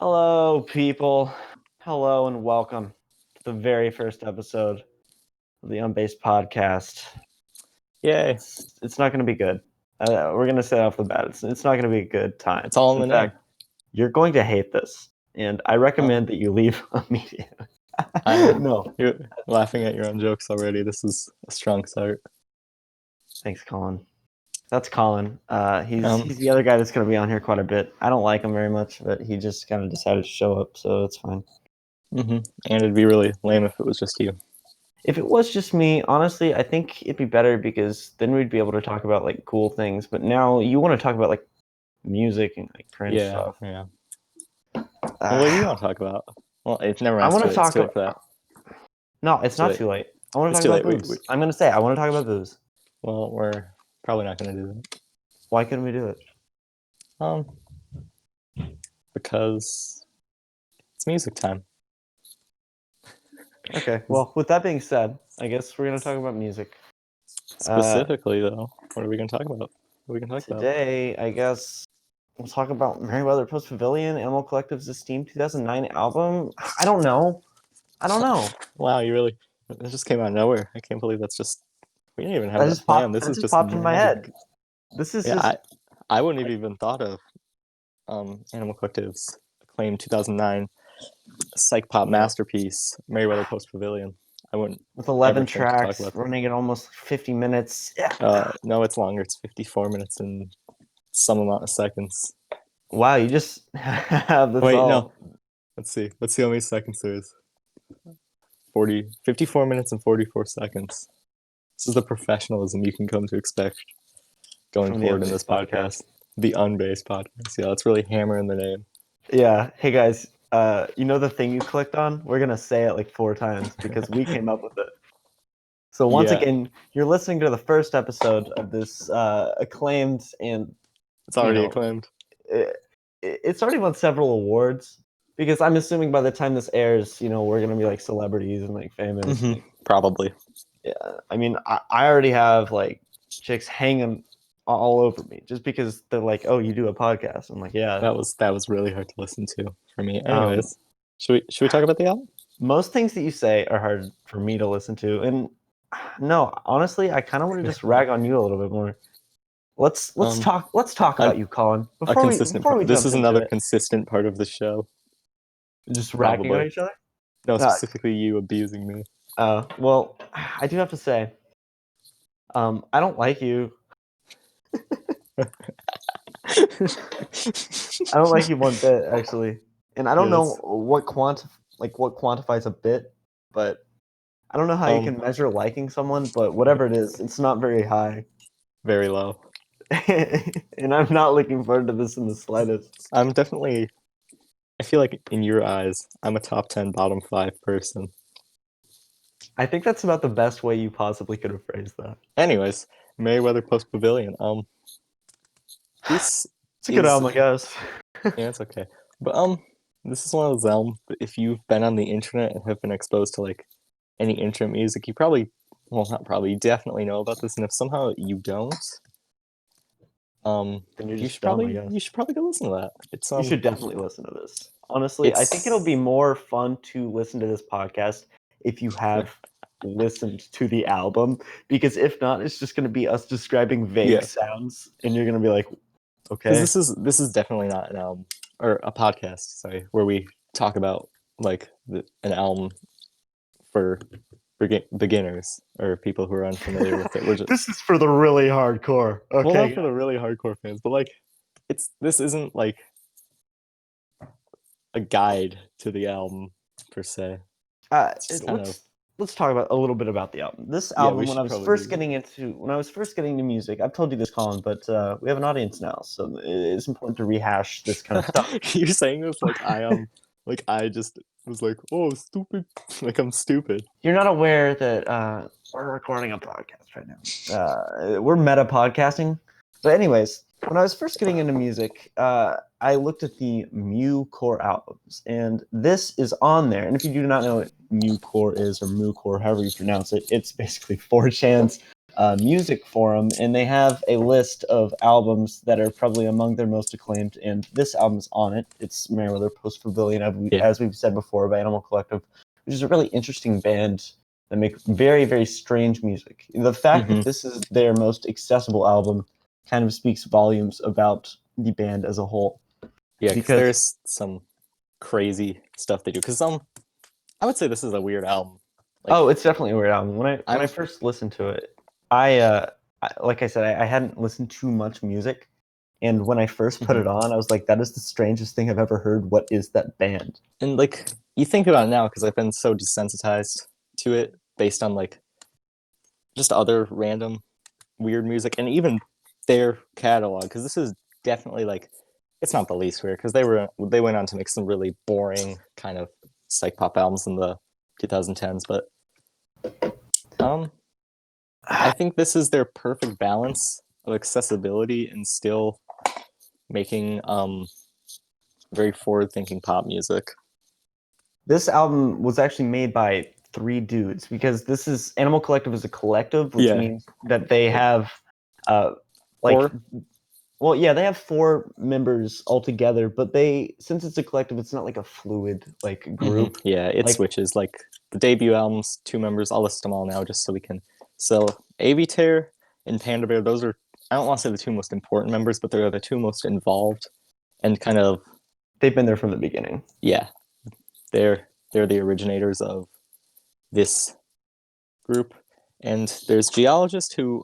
Hello, people. Hello, and welcome to the very first episode of the Unbased podcast. Yay. It's not going to be good. We're going to say off the bat, it's not going to be a good time. It's all in the name. You're going to hate this, and I recommend that you leave immediately. No. You're laughing at your own jokes already. This is a strong start. Thanks, Collin. That's Collin. He's the other guy that's going to be on here quite a bit. I don't like him very much, but he just kind of decided to show up, so it's fine. Mm-hmm. And it'd be really lame if it was just you. If it was just me, honestly, I think it'd be better because then we'd be able to talk about like cool things. But now you want to talk about like music and like cringe stuff. Yeah. Well, what do you want to talk about? Well, it's never. I want to talk about that. No, it's not too late. I want to talk about booze. I'm going to say I want to talk about booze. Well, we're probably not going to do that. Why couldn't we do it? Because it's music time. Okay. Well, with that being said, I guess we're going to talk about music. Specifically, though, what are we going to talk about? Today, I guess we'll talk about Merriweather Pavilion, Animal Collective's esteemed 2009 album. I don't know. Wow, you really... It just came out of nowhere. I can't believe that's just... We didn't even have that plan. This is just popped in my head. This is just... I wouldn't have even thought of Animal Collective's acclaimed 2009 psych pop masterpiece, Merriweather Pavilion. I wouldn't. With 11 tracks, running at almost 50 minutes. No, it's longer. It's 54 minutes and some amount of seconds. Wow, you just have this. Wait, no. Let's see how many seconds there is. 54 minutes and 44 seconds. This is the professionalism you can come to expect going forward in this podcast. The Unbased podcast. Yeah, let's really hammer in the name. Yeah. Hey, guys. You know the thing you clicked on? We're going to say it like 4 times because we came up with it. So once again, you're listening to the first episode of this acclaimed and... It's already acclaimed. It's already won several awards because I'm assuming by the time this airs, we're going to be like celebrities and like famous. Mm-hmm. Probably. Yeah. I mean, I already have like chicks hanging all over me just because they're like, "Oh, you do a podcast." I'm like, "Yeah." That was really hard to listen to for me. Anyways, should we talk about the album? Most things that you say are hard for me to listen to, and no, honestly, I kind of want to just rag on you a little bit more. Let's talk about you, Collin. This is another consistent part of the show. Just ragging on each other? No, specifically you abusing me. Well, I do have to say, I don't like you. I don't like you one bit, actually, and I don't know what quantifies a bit, but I don't know how you can measure liking someone. But whatever it is, it's not very high. Very low. And I'm not looking forward to this in the slightest. I feel like in your eyes, I'm a top 10, bottom 5 person. I think that's about the best way you possibly could have phrased that. Anyways, Merriweather Pavilion. It's a good album, I guess. Yeah, it's okay. But this is one of those albums that if you've been on the internet and have been exposed to like any internet music, you you definitely know about this. And if somehow you don't, then you should probably go listen to that. You should definitely listen to this. Honestly, I think it'll be more fun to listen to this podcast if you have listened to the album, because if not, it's just going to be us describing vague sounds, and you're going to be like, okay. This is definitely not an album or a podcast, sorry, where we talk about like an album for beginners or people who are unfamiliar with it. This is for the really hardcore. Okay, well, not for the really hardcore fans, but like this isn't like a guide to the album per se. Let's talk about a little bit about the album. This album, when I was first getting into music, I've told you this, Collin, but we have an audience now, so it's important to rehash this kind of stuff. You're saying this like I just was like, oh, stupid. Like I'm stupid. You're not aware that we're recording a podcast right now. We're meta podcasting. But anyways, when I was first getting into music, I looked at the Mew-core albums, and this is on there. And if you do not know what Mew-core is, or Mew-core, however you pronounce it, it's basically 4chan's music forum, and they have a list of albums that are probably among their most acclaimed, and this album's on it. It's Merriweather Post-Pavilion, as we've said before, by Animal Collective, which is a really interesting band that make very, very strange music. The fact that this is their most accessible album kind of speaks volumes about the band as a whole. Yeah, because there's some crazy stuff they do. Because I would say this is a weird album. Like, it's definitely a weird album. When I first listened to it, like I said, I hadn't listened to much music, and when I first put it on, I was like, "That is the strangest thing I've ever heard. What is that band?" And like, you think about it now, because I've been so desensitized to it based on like just other random weird music, and even their catalog. Because this is definitely like, it's not the least weird, because they went on to make some really boring kind of psych pop albums in the 2010s, but I think this is their perfect balance of accessibility and still making very forward-thinking pop music. This album was actually made by 3 dudes, because this is Animal Collective is a collective, which means that they have like 4? Well, yeah, they have 4 members altogether, but since it's a collective, it's not like a fluid like group. Yeah, it switches. Like the debut albums, 2 members. I'll list them all now just so we can. So Avitair and Panda Bear, those are, I don't want to say the 2 most important members, but they're the 2 most involved and kind of. They've been there from the beginning. Yeah, they're the originators of this group, and there's Geologist who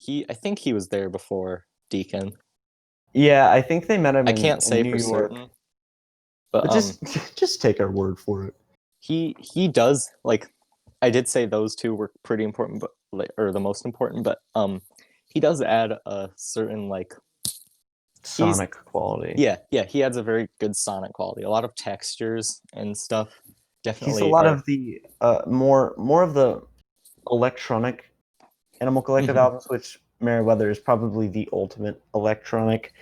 I think he was there before Deacon. Yeah, I think they met him. I can't say New for York. certain, but just take our word for it. He does, like, I did say those 2 were pretty important, but or the most important, but he does add a certain like sonic quality. Yeah, he adds a very good sonic quality. A lot of textures and stuff. Definitely, he's a lot of the more of the electronic Animal Collective albums, which Merriweather is probably the ultimate electronic.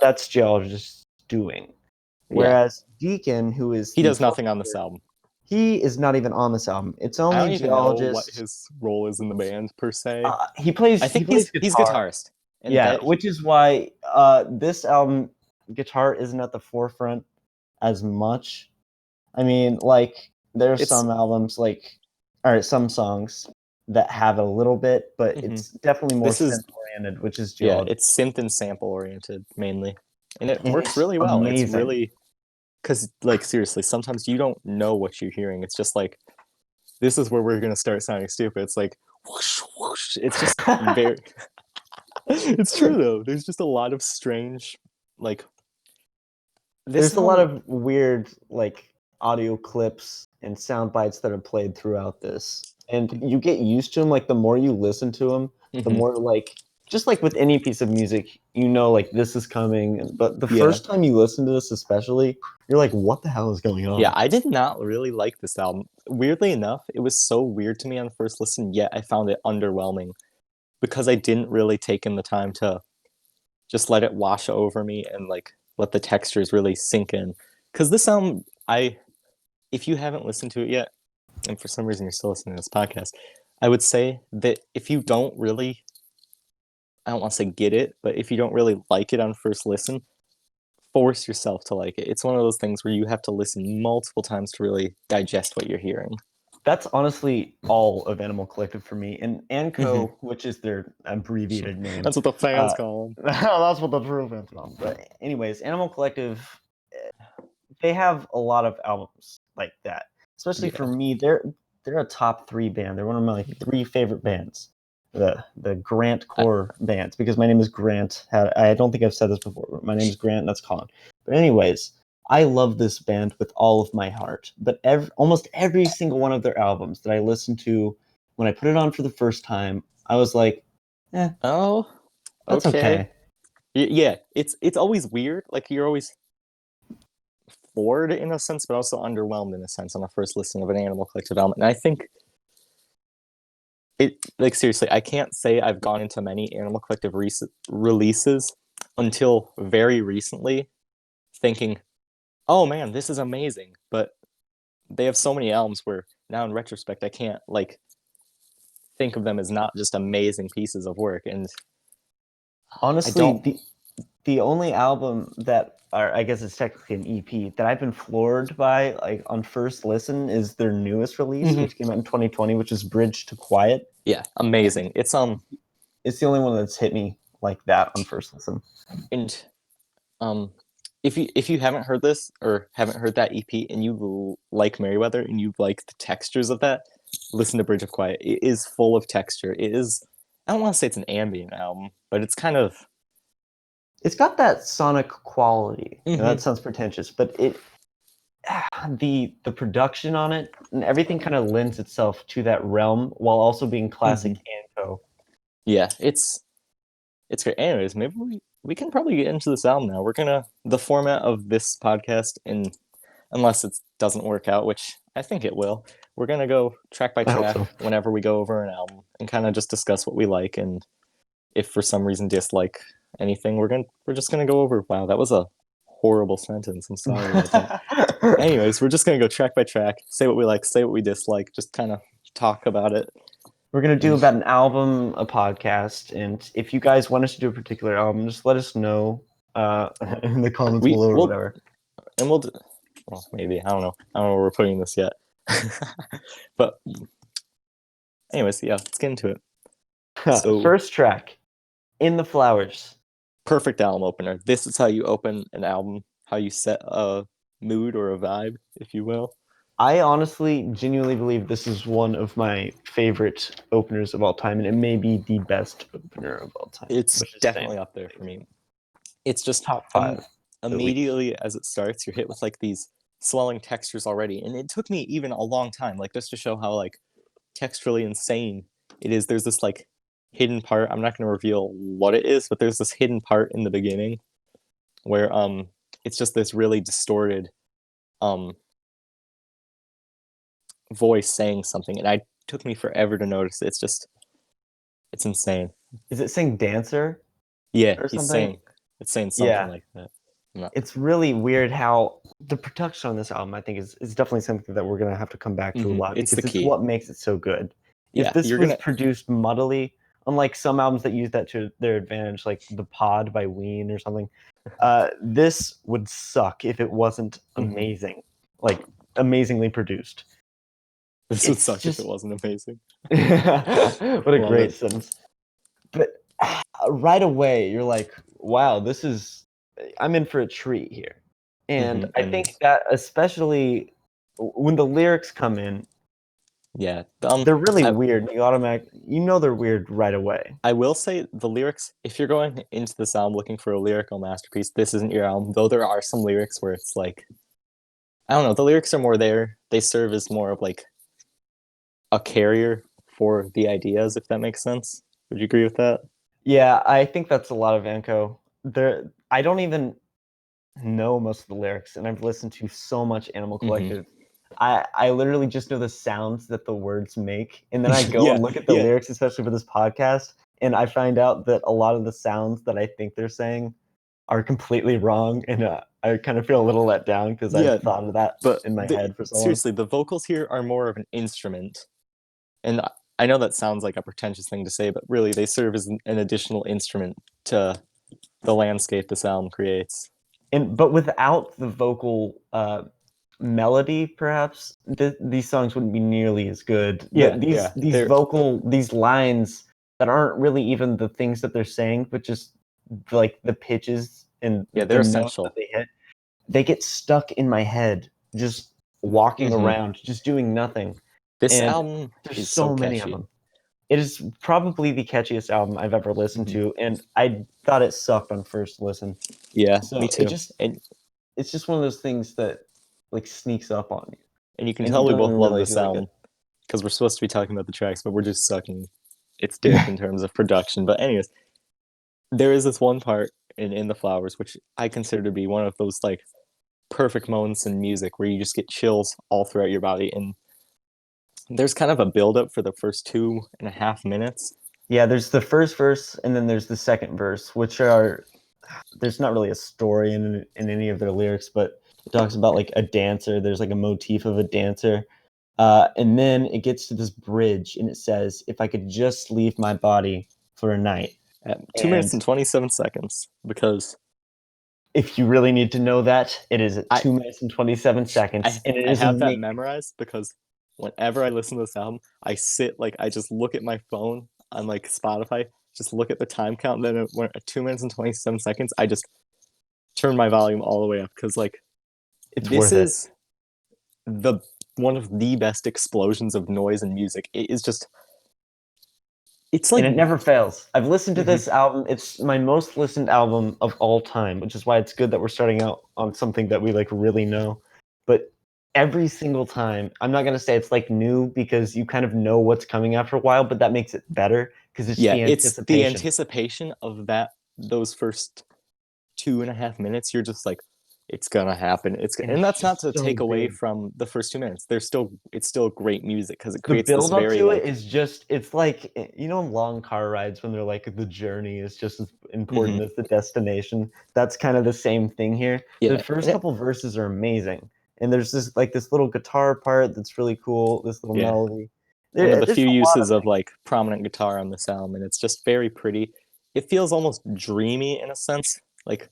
That's Geologist doing. Whereas Deacon, who is he does nothing on this album. He is not even on this album. It's only I don't even know what Geologist. his role is in the band per se. He plays. I think he's guitarist. And yeah, which is why this album, guitar isn't at the forefront as much. I mean, like, there's some albums, like, some songs that have a little bit, but it's definitely more synth-oriented, which is Geologist. Yeah, it's synth and sample-oriented, mainly. And it works really well. Amazing. It's really... Because, like, seriously, sometimes you don't know what you're hearing. It's just like, this is where we're going to start sounding stupid. It's like, whoosh, whoosh. It's just very... It's true, though. There's just a lot of strange, like... There's a lot of weird, like, audio clips and sound bites that are played throughout this. And you get used to them. Like, the more you listen to them, the more, like... Just like with any piece of music, you know, like, this is coming. But the first time you listen to this especially, you're like, what the hell is going on? Yeah, I did not really like this album. Weirdly enough, it was so weird to me on the first listen, yet I found it underwhelming. Because I didn't really take in the time to just let it wash over me and, like, let the textures really sink in. Because this album, if you haven't listened to it yet, and for some reason you're still listening to this podcast, I would say that if you don't really... I don't want to say get it, but if you don't really like it on first listen, force yourself to like it. It's one of those things where you have to listen multiple times to really digest what you're hearing. That's honestly all of Animal Collective for me. And ANCO, which is their abbreviated name. That's what the fans call them. That's what the true fans call them. But anyways, Animal Collective, they have a lot of albums like that. Especially for me, they're a top 3 band. They're one of my, like, 3 favorite bands. The Grant core bands, because my name is Grant. I don't think I've said this before, but my name is Grant and that's Collin. But anyways, I love this band with all of my heart. But almost every single one of their albums that I listened to, when I put it on for the first time, I was like, oh, that's okay. Yeah, it's always weird. Like, you're always floored in a sense, but also underwhelmed in a sense on the first listen of an Animal Collective album. And I think like, seriously, I can't say I've gone into many Animal Collective releases until very recently thinking, oh man, this is amazing. But they have so many albums where now in retrospect, I can't, like, think of them as not just amazing pieces of work. And Honestly, the only album that, or I guess it's technically an EP, that I've been floored by, like on first listen, is their newest release, which came out in 2020, which is Bridge to Quiet. Yeah, amazing. It's the only one that's hit me like that on first listen. And if you haven't heard this or haven't heard that EP and you like Merriweather and you like the textures of that, listen to Bridge of Quiet. It is full of texture. It is, I don't want to say it's an ambient album, but it's kind of, it's got that sonic quality. That sounds pretentious, but the production on it and everything kind of lends itself to that realm while also being classic Anko. Yeah, it's great. Anyways, maybe we can probably get into this album now. We're gonna, the format of this podcast, and unless it doesn't work out, which I think it will, we're gonna go track by track whenever we go over an album and kind of just discuss what we like, and if for some reason dislike anything, we're just gonna go over. Wow, that was a horrible sentence. I'm sorry about that. Anyways, we're just gonna go track by track, say what we like, say what we dislike, just kind of talk about it. We're going to do about an album, a podcast, and if you guys want us to do a particular album, just let us know in the comments below or whatever. And we'll maybe, I don't know where we're putting this yet. But anyways, yeah, let's get into it. So, first track, In the Flowers. Perfect album opener. This is how you open an album, how you set a mood or a vibe, if you will. I honestly, genuinely believe this is one of my favorite openers of all time, and it may be the best opener of all time. It's definitely up there for me. It's just top 5. Immediately as it starts, you're hit with like these swelling textures already, and it took me even a long time, like just to show how like texturally insane it is. There's this like hidden part. I'm not going to reveal what it is, but there's this hidden part in the beginning where it's just this really distorted voice saying something, and it took me forever to notice it. It's insane. Is it saying dancer? Yeah, it's saying something like that. It's really weird how the production on this album, I think, is definitely something that we're gonna have to come back to a lot, because it's what makes it so good. If this was produced muddily, unlike some albums that use that to their advantage, like The Pod by Ween or something, this would suck if it wasn't amazing, like amazingly produced. This would suck if it wasn't amazing. What a great sentence. But right away, you're like, wow, I'm in for a treat here. And I think that especially when the lyrics come in, they're really weird. They're weird right away. I will say the lyrics, if you're going into this album looking for a lyrical masterpiece, this isn't your album, though there are some lyrics where it's like, I don't know, the lyrics are more there. They serve as more of like a carrier for the ideas, if that makes sense. Would you agree with that? Yeah, I think that's a lot of Anko. I don't even know most of the lyrics, and I've listened to so much Animal Collective. I literally just know the sounds that the words make, and then I go and look at the lyrics, especially for this podcast, and I find out that a lot of the sounds that I think they're saying are completely wrong, and I kind of feel a little let down because I've thought of that in my head for so long. Seriously, the vocals here are more of an instrument. And I know that sounds like a pretentious thing to say, but really they serve as an additional instrument to the landscape this album creates. But without the vocal melody, perhaps these songs wouldn't be nearly as good. These lines that aren't really even the things that they're saying, but just like the pitches and they're essential. That they hit, they get stuck in my head, just walking around, just doing nothing. This album is so many of them. It is probably the catchiest album I've ever listened to, and I thought it sucked on first listen. Yeah, me too. It's just one of those things that like sneaks up on you. And you can tell we both love this album because we're supposed to be talking about the tracks, but we're just sucking its dick in terms of production. But anyways, there is this one part in the Flowers, which I consider to be one of those like perfect moments in music where you just get chills all throughout your body. And there's kind of a build-up for the first 2.5 minutes. Yeah, there's the first verse, and then there's the second verse, which are... There's not really a story in any of their lyrics, but it talks about like a dancer. There's like a motif of a dancer. And then it gets to this bridge, and it says, "If I could just leave my body for a night." At 2 minutes and 27 seconds, because if you really need to know that, it is at 2 minutes and 27 seconds, and it I is have that amazing. memorized because whenever I listen to this album, I sit like I just look at my phone on like Spotify, just look at the time count. Then at 2 minutes and 27 seconds, I just turn my volume all the way up because like It's this worth it. is the one of the best explosions of noise and music. It is just it's like And it never fails. I've listened to Mhm. this album. It's my most listened album of all time, which is why it's good that we're starting out on something that we like really know. But every single time, I'm not gonna say it's like new because you kind of know what's coming after a while, but that makes it better because it's yeah, the it's the anticipation. anticipation of those first 2.5 minutes. You're just like, it's gonna happen. And And it's that's not just to so take away good. from the first 2 minutes. It's still great music because it The creates this build up very to it like is just it's like you know long car rides when they're like the journey is just as important as the destination. That's kind of the same thing here. The yeah. first couple verses are amazing. And there's this little guitar part that's really cool, this little Yeah, melody. one of the There's few a lot of uses of things. like prominent guitar on this album, and it's just very pretty. It feels almost dreamy in a sense. Like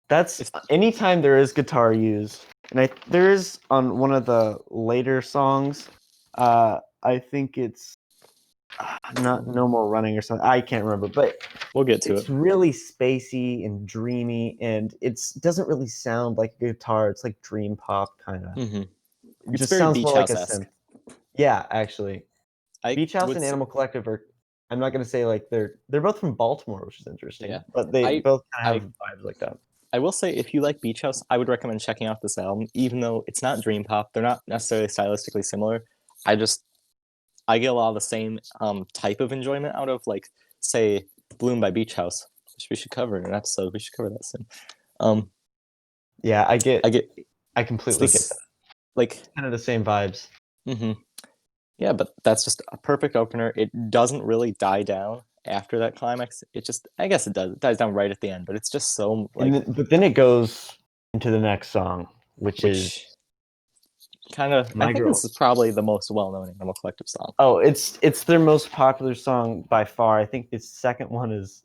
That's if anytime there is guitar used. And there is on one of the later songs, I think it's not No More Running or something. I can't remember, but we'll get to it. it's really spacey and dreamy, and it doesn't really sound like a guitar. It's like dream pop kind of. Mm-hmm. It It's just very sounds Beach more like a House-esque. synth. Yeah, actually, I Beach House would and s- Animal Collective are. I'm not gonna say like they're both from Baltimore, which is yeah. interesting, but they I both kind I of have vibes like that. I will say if you like Beach House, I would recommend checking out this album, even though it's not dream pop. They're not necessarily stylistically similar. I just I get a lot of the same type of enjoyment out of like say Bloom by Beach House, which we should cover in an episode. We should cover that soon. Um, Yeah, I get I it's completely get that. this like Kind of the same vibes. hmm yeah, but that's just a perfect opener. It doesn't really die down after that climax. It just I guess it does. It dies down right at the end, but it's just so And like but then it goes into the next song, which is which kind of I My think this is Girls. probably the most well-known Animal Collective song. Oh, it's their most popular song by far. I think the second one is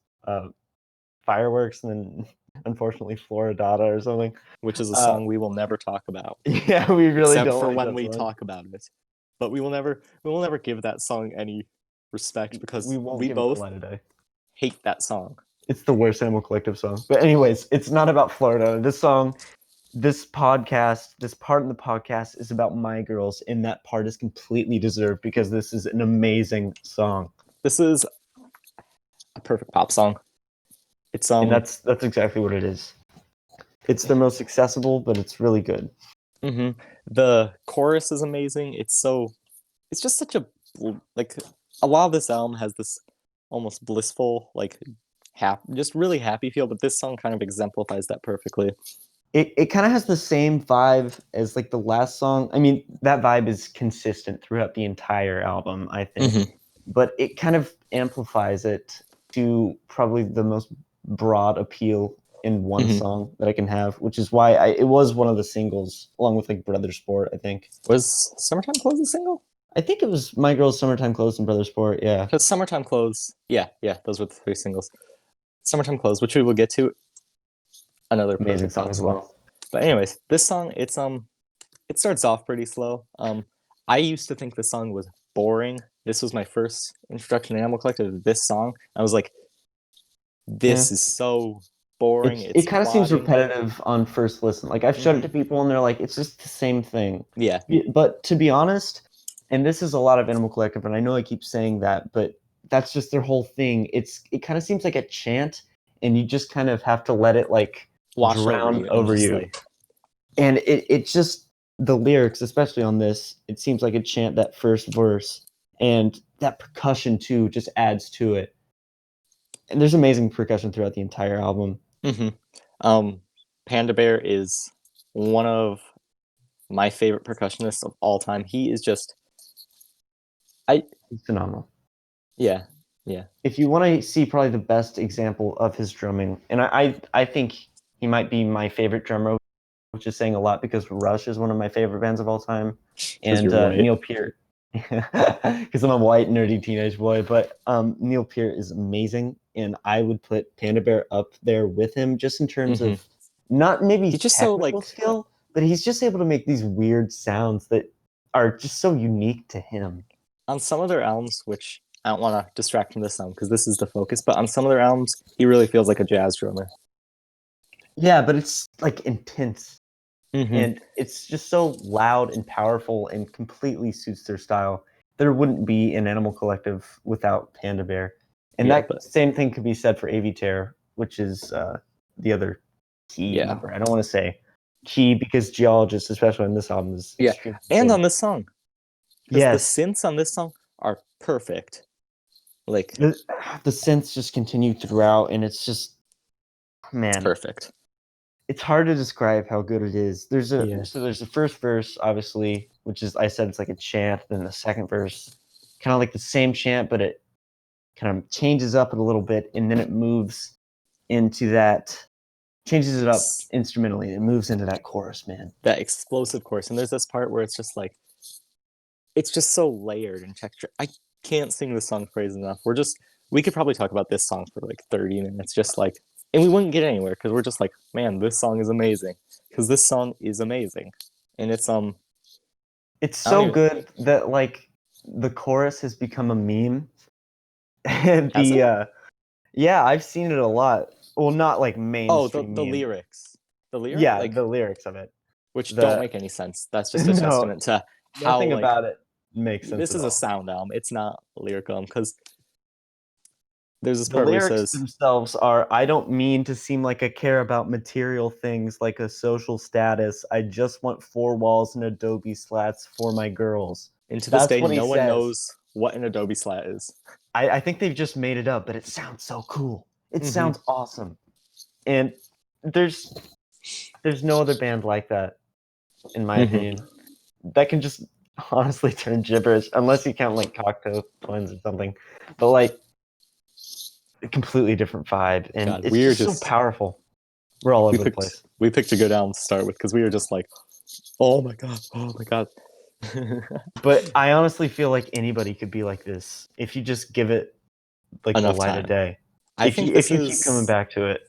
Fireworks, and then unfortunately Floridata or something. Which is a Uh, song we will never talk about, yeah, we really except don't for like when that we song. talk about it. But we will never give that song any respect We because won't we give it the both light of day. hate that song. It's the worst Animal Collective song. But anyways, it's not about Florida. This song, this podcast, this part in the podcast is about My Girls, and that part is completely deserved because this is an amazing song. This is a perfect pop song. It's And that's exactly what it is. It's the most accessible, but it's really good. the chorus is amazing. It's just such a like a lot of this album has this almost blissful like just really happy feel, but this song kind of exemplifies that perfectly. It kind of has the same vibe as like the last song. I mean, that vibe is consistent throughout the entire album, I think. Mm-hmm. But it kind of amplifies it to probably the most broad appeal in one Mm-hmm. song that I can have, which is why it was one of the singles, along with like Brother Sport, I think. Was Summertime Clothes a single? I think it was My Girl's Summertime Clothes and Brother Sport, yeah. Because Summertime Clothes, yeah, those were the three singles. Summertime Clothes, which we will get to, another Amazing perfect song pop as song. well. But anyways, this song it starts off pretty slow. I used to think this song was boring. This was my first introduction to Animal Collective. This song, I was like, Yeah. this is so boring. It It's kind of seems plodding. repetitive on first listen. Like I've showed it to people and they're like, it's just the same thing. Yeah. But to be honest, and this is a lot of Animal Collective, and I know I keep saying that, but that's just their whole thing. It kind of seems like a chant, and you just kind of have to let it like Wash over drown you and over just you. like And it just the lyrics, especially on this, it seems like a chant that first verse, and that percussion too just adds to it. And there's amazing percussion throughout the entire album. um Panda Bear is one of my favorite percussionists of all time. He is just It's phenomenal. yeah, yeah. If you want to see probably the best example of his drumming, and I think he might be my favorite drummer which is saying a lot because Rush is one of my favorite bands of all time, and you're white. Neil Peart, because I'm a white nerdy teenage boy. But Neil Peart is amazing, and I would put Panda Bear up there with him just in terms of not maybe He's just so technical like skill, but he's just able to make these weird sounds that are just so unique to him. on some of their albums, which I don't want to distract from this sound because this is the focus, but on some of their albums, he really feels like a jazz drummer. Yeah, but it's like intense. Mm-hmm. And it's just so loud and powerful and completely suits their style. There wouldn't be an Animal Collective without Panda Bear. And that same thing could be said for AV Terror, which is the other key member. I don't want to say key because Geologist, especially on this album, is extremely and big. on this song. Yes. The synths on this song are perfect. Like the synths just continue throughout, and it's just, man, it's perfect. It's hard to describe how good it is. There's the first verse, obviously, which is, I said, it's like a chant. Then the second verse, kind of like the same chant, but it kind of changes up it a little bit, and then it moves into that, changes it up instrumentally. It moves into that chorus, man. That explosive chorus, and there's this part where it's just like, it's just so layered and textured. I can't sing this song praise enough. We could probably talk about this song for like 30 minutes, just like. And we wouldn't get anywhere because we're just like, man, this song is amazing. Because this song is amazing, and it's so good that like the chorus has become a meme. And yeah, I've seen it a lot. Well, not like mainstream. The lyrics, yeah, like, the lyrics of it, which don't make any sense. That's just a testament to how nothing about it makes sense. This is a sound album. It's not a lyric album because. There's this the part where lyrics he says, themselves are, I don't mean to seem like I care about material things like a social status. I just want 4 walls and Adobe slats for my girls. And to this day, no one knows what an Adobe slat is. I think they've just made it up, but it sounds so cool. It sounds awesome. And there's no other band like that, in my opinion, that can just honestly turn gibberish, unless you count like Cocteau Twins or something. But like, a completely different vibe, and God, it's just so powerful. We're all over the place. We picked a good album to start with because we were just like, oh my god. But I honestly feel like anybody could be like this if you just give it like enough the light time of day. If you keep coming back to it.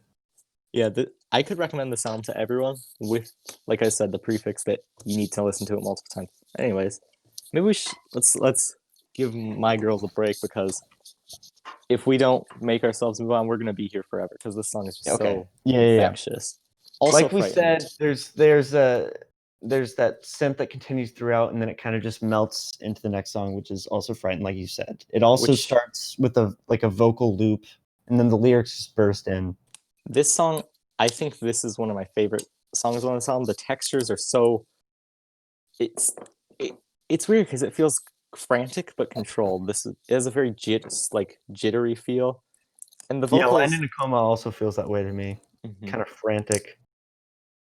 Yeah, I could recommend this album to everyone with, like I said, the prefix that you need to listen to it multiple times. Anyways, maybe we should let's give My Girls a break, because if we don't make ourselves move on, we're gonna be here forever because this song is just so infectious. Also, like we said, there's that synth that continues throughout, and then it kind of just melts into the next song, which is also Frightened, like you said. It also starts with a vocal loop, and then the lyrics just burst in. This song, I think this is one of my favorite songs on this album. The textures are so. It's weird because it feels frantic but controlled. It has a very jittery feel, and the vocals. Land in a Coma also feels that way to me. Kind of frantic.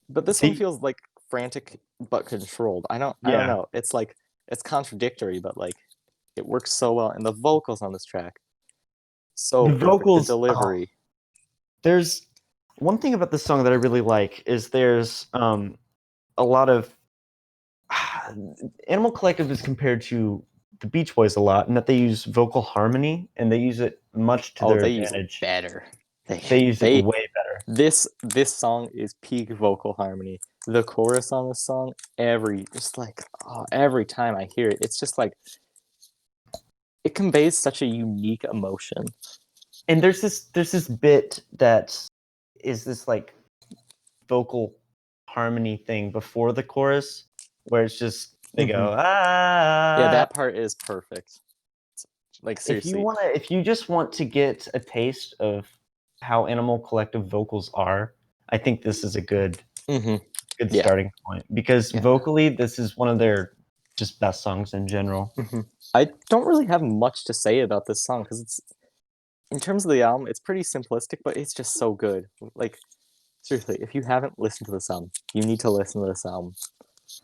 But this one feels like frantic but controlled. I don't know. It's like, it's contradictory, but like it works so well. And the vocals on this track, so the vocals, the delivery. There's one thing about this song that I really like is there's a lot of Animal Collective is compared to the Beach Boys a lot, in that they use vocal harmony, and they use it much to their advantage. Use it better. They use it way better. This song is peak vocal harmony. The chorus on this song, every time I hear it, it's just like, it conveys such a unique emotion. And there's this bit that is this like vocal harmony thing before the chorus, where it's just they go Yeah, that part is perfect. Like, seriously, if you just want to get a taste of how Animal Collective vocals are, I think this is a good starting point, because vocally this is one of their just best songs in general. I don't really have much to say about this song because it's, in terms of the album, it's pretty simplistic, but it's just so good. Like, seriously, if you haven't listened to this album, you need to listen to this album.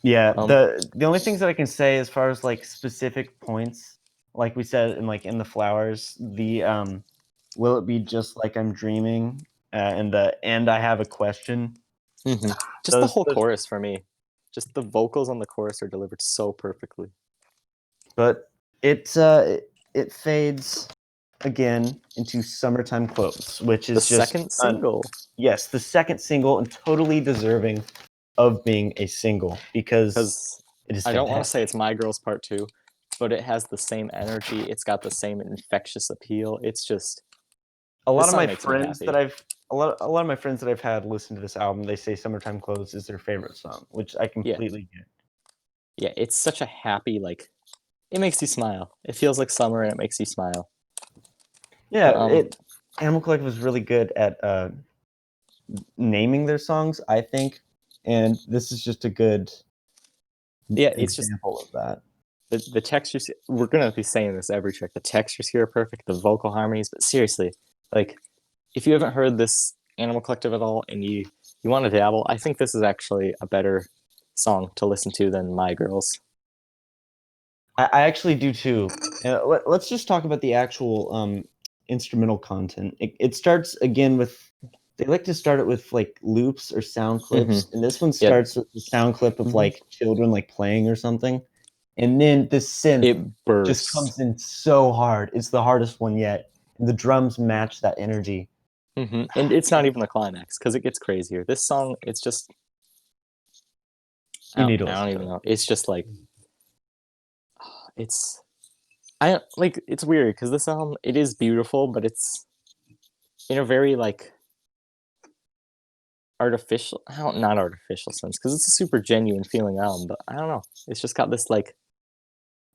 Yeah, the only things that I can say as far as like specific points, like we said in the Flowers, the will it be just like I'm dreaming, and I have a question. Mm-hmm. Just the Those, whole those, chorus for me. Just the vocals on the chorus are delivered so perfectly. but it fades again into Summertime Clothes, which The is just second single. yes, the second single and totally deserving of being a single because Because it is I don't want to say fantastic. it's My Girl's Part 2, but it has the same energy. It's got the same infectious appeal. It's just, A lot this of song my makes me friends that happy. I've a lot of my friends that I've had listen to this album, they say "Summertime Clothes" is their favorite song, which I Yeah. completely get. Yeah, it's such a happy, like, it makes you smile. It feels like summer and it makes you smile. Yeah, But, Animal Collective was really good at naming their songs, I think, and this is just a good yeah, it's just, example of that. the textures, we're going to be saying this every track. The textures here are perfect, the vocal harmonies, but seriously, like, if you haven't heard this Animal Collective at all and you want to dabble, I think this is actually a better song to listen to than My Girls. I actually do too. Let's just talk about the actual instrumental content. It starts again with they like to start it with like loops or sound clips, and this one Yeah, starts with the sound clip of like children like playing or something, and then the synth it just bursts. comes in so hard. It's the hardest one yet, and the drums match that energy. And it's not even the climax because it gets crazier. This song, it's just, You need to I don't listen to even it. know. It's just like, it's, I like, it's weird because this album, it is beautiful, but it's in a very like artificial, not artificial sense because it's a super genuine feeling album, but I don't know. It's just got this like,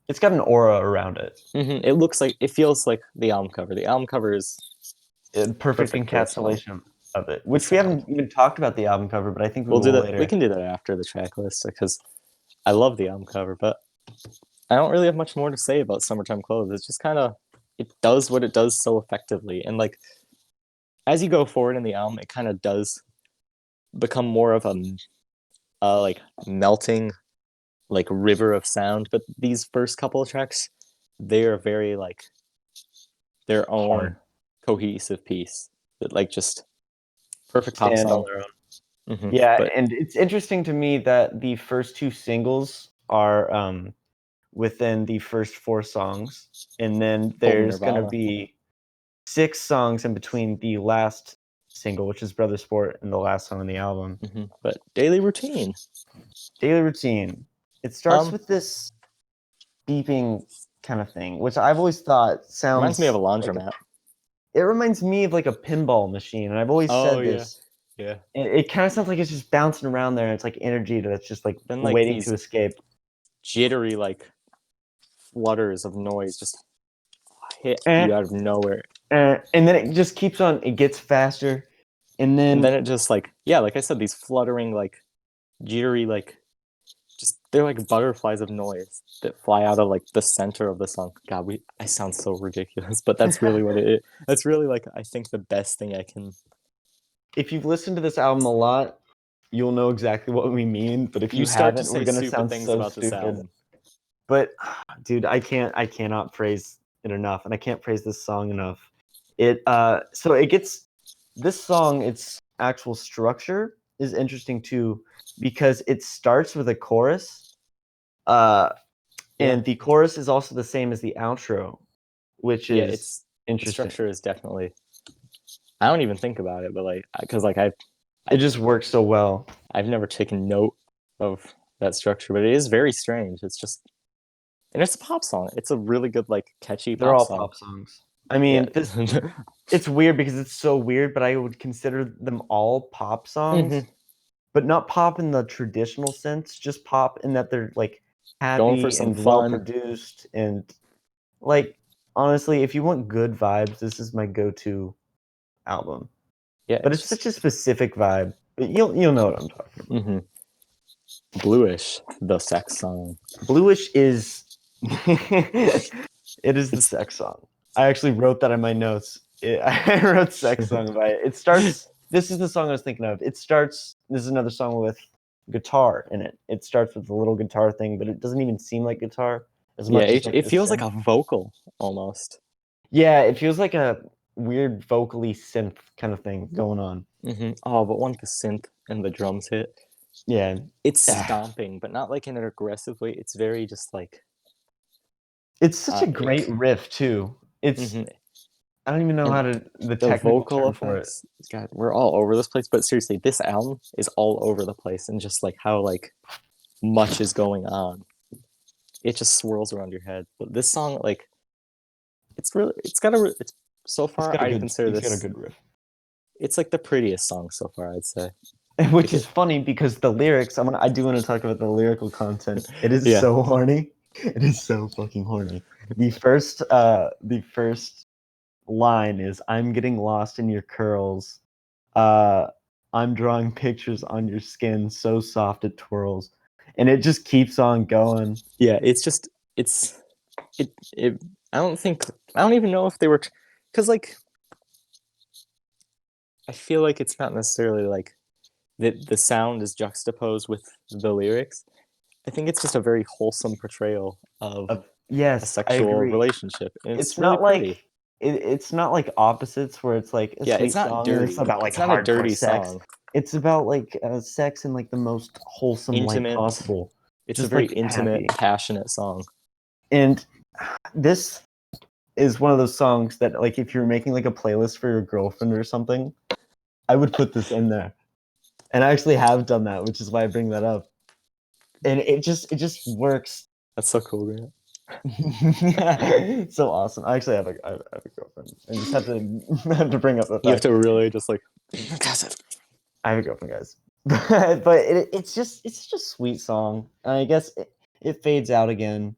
It's got an aura around it. it looks like, it feels like the album cover. The album cover is A perfect perfect for the song. encapsulation of it. The Which we sound. haven't even talked about the album cover, but I think we We'll do will that. We later. can do that after the track list because I love the album cover, but I don't really have much more to say about Summertime Clothes. It's just kind of, it does what it does so effectively. And like, as you go forward in the album, it kind of does become more of a like melting like river of sound. But these first couple of tracks, they are very like their own Hard. cohesive piece that like just perfect pop Stand on song. their own. Yeah, But and it's interesting to me that the first two singles are within the first four songs, and then Home there's gonna Nirvana. be six songs in between the last single, which is Brother Sport, and the last song on the album. But Daily Routine. Daily Routine. It starts Um, with this beeping kind of thing, which I've always thought reminds me of a sounds like laundromat. it reminds me of like a pinball machine, and I've always Oh said yeah, this. yeah. It kind of sounds like it's just bouncing around there, and it's like energy that's just like Then like waiting these to escape. jittery like flutters of noise just hit Eh, you out of nowhere. and then it just keeps on. It gets faster, and And then then it just like, yeah, like I said, these fluttering like jittery like just, they're like butterflies of noise that fly out of like the center of the song. God, I sound so ridiculous, but that's really what it is. That's really like, I think the best thing I can. if you've listened to this album a lot, you'll know exactly what we mean. But if You you start to haven't, we're say gonna stupid sound things so about this stupid. album. But dude, I cannot praise it enough, and I can't praise this song enough. So it gets this song, its actual structure is interesting too, because it starts with a chorus, uh, Yeah, and the chorus is also the same as the outro, which yeah. is It's, the interesting. structure is definitely. I don't even think about it, but like, because like It just works so well. I've never taken note of that structure, but it is very strange. It's just, and it's a pop song. It's a really good, like, catchy They're pop all song. pop songs. I Yeah. mean, this it's weird because it's so weird, but I would consider them all pop songs, but not pop in the traditional sense, just pop in that they're like Going for happy some and well fun. produced and like honestly, if you want good vibes, this is my go-to album. Yeah, But it's it's such a just specific vibe. But you'll know what I'm talking about. Bluish, the sex song. Bluish is it is the It's sex song. I actually wrote that in my notes. I wrote sex song by it. It starts. This is the song I was thinking of. It starts. This is another song with guitar in it. It starts with a little guitar thing, but it doesn't even seem like guitar as yeah, much as like it the feels like synth. a vocal almost. Yeah, it feels like a weird vocally synth kind of thing going on. Oh, but one with the synth and the drums hit. Yeah. It's stomping, but not like in an aggressive way. It's very just like It's such a great riff too. It's mhm. I don't even know And how to the the technical vocal term for it. effects. God, we're all over this place. But seriously, this album is all over the place, and just like how like much is going on. It just swirls around your head. But this song, like, it's really, it's so far I consider It's got a this. good riff. It's like the prettiest song so far, I'd say. Which is funny because the lyrics, I do want to talk about the lyrical content. It is Yeah. so horny. It is so fucking horny. The first line is I'm getting lost in your curls. I'm drawing pictures on your skin so soft it twirls. And it just keeps on going. Yeah, it's just it I don't even know if they were because like I feel like it's not necessarily like the sound is juxtaposed with the lyrics. I think it's just a very wholesome portrayal of a Yes, I sexual agree. relationship, and it's It's really not pretty. like it's not like opposites where it's like a Yeah, it's sweet not song and it's dirty. about like It's not a hardcore dirty sex. song. It's about like sex in like the most wholesome light Intimate. possible. It's a Just very like intimate, happy. passionate song. And this is one of those songs that like if you're making like a playlist for your girlfriend or something, I would put this in there. And I actually have done that, which is why I bring that up. And it just works. That's so cool, Grant. So awesome. I actually I have a girlfriend. I just have to have to bring up the You have fact to really just like. I have a girlfriend, guys. But it's just a sweet song. I guess it fades out again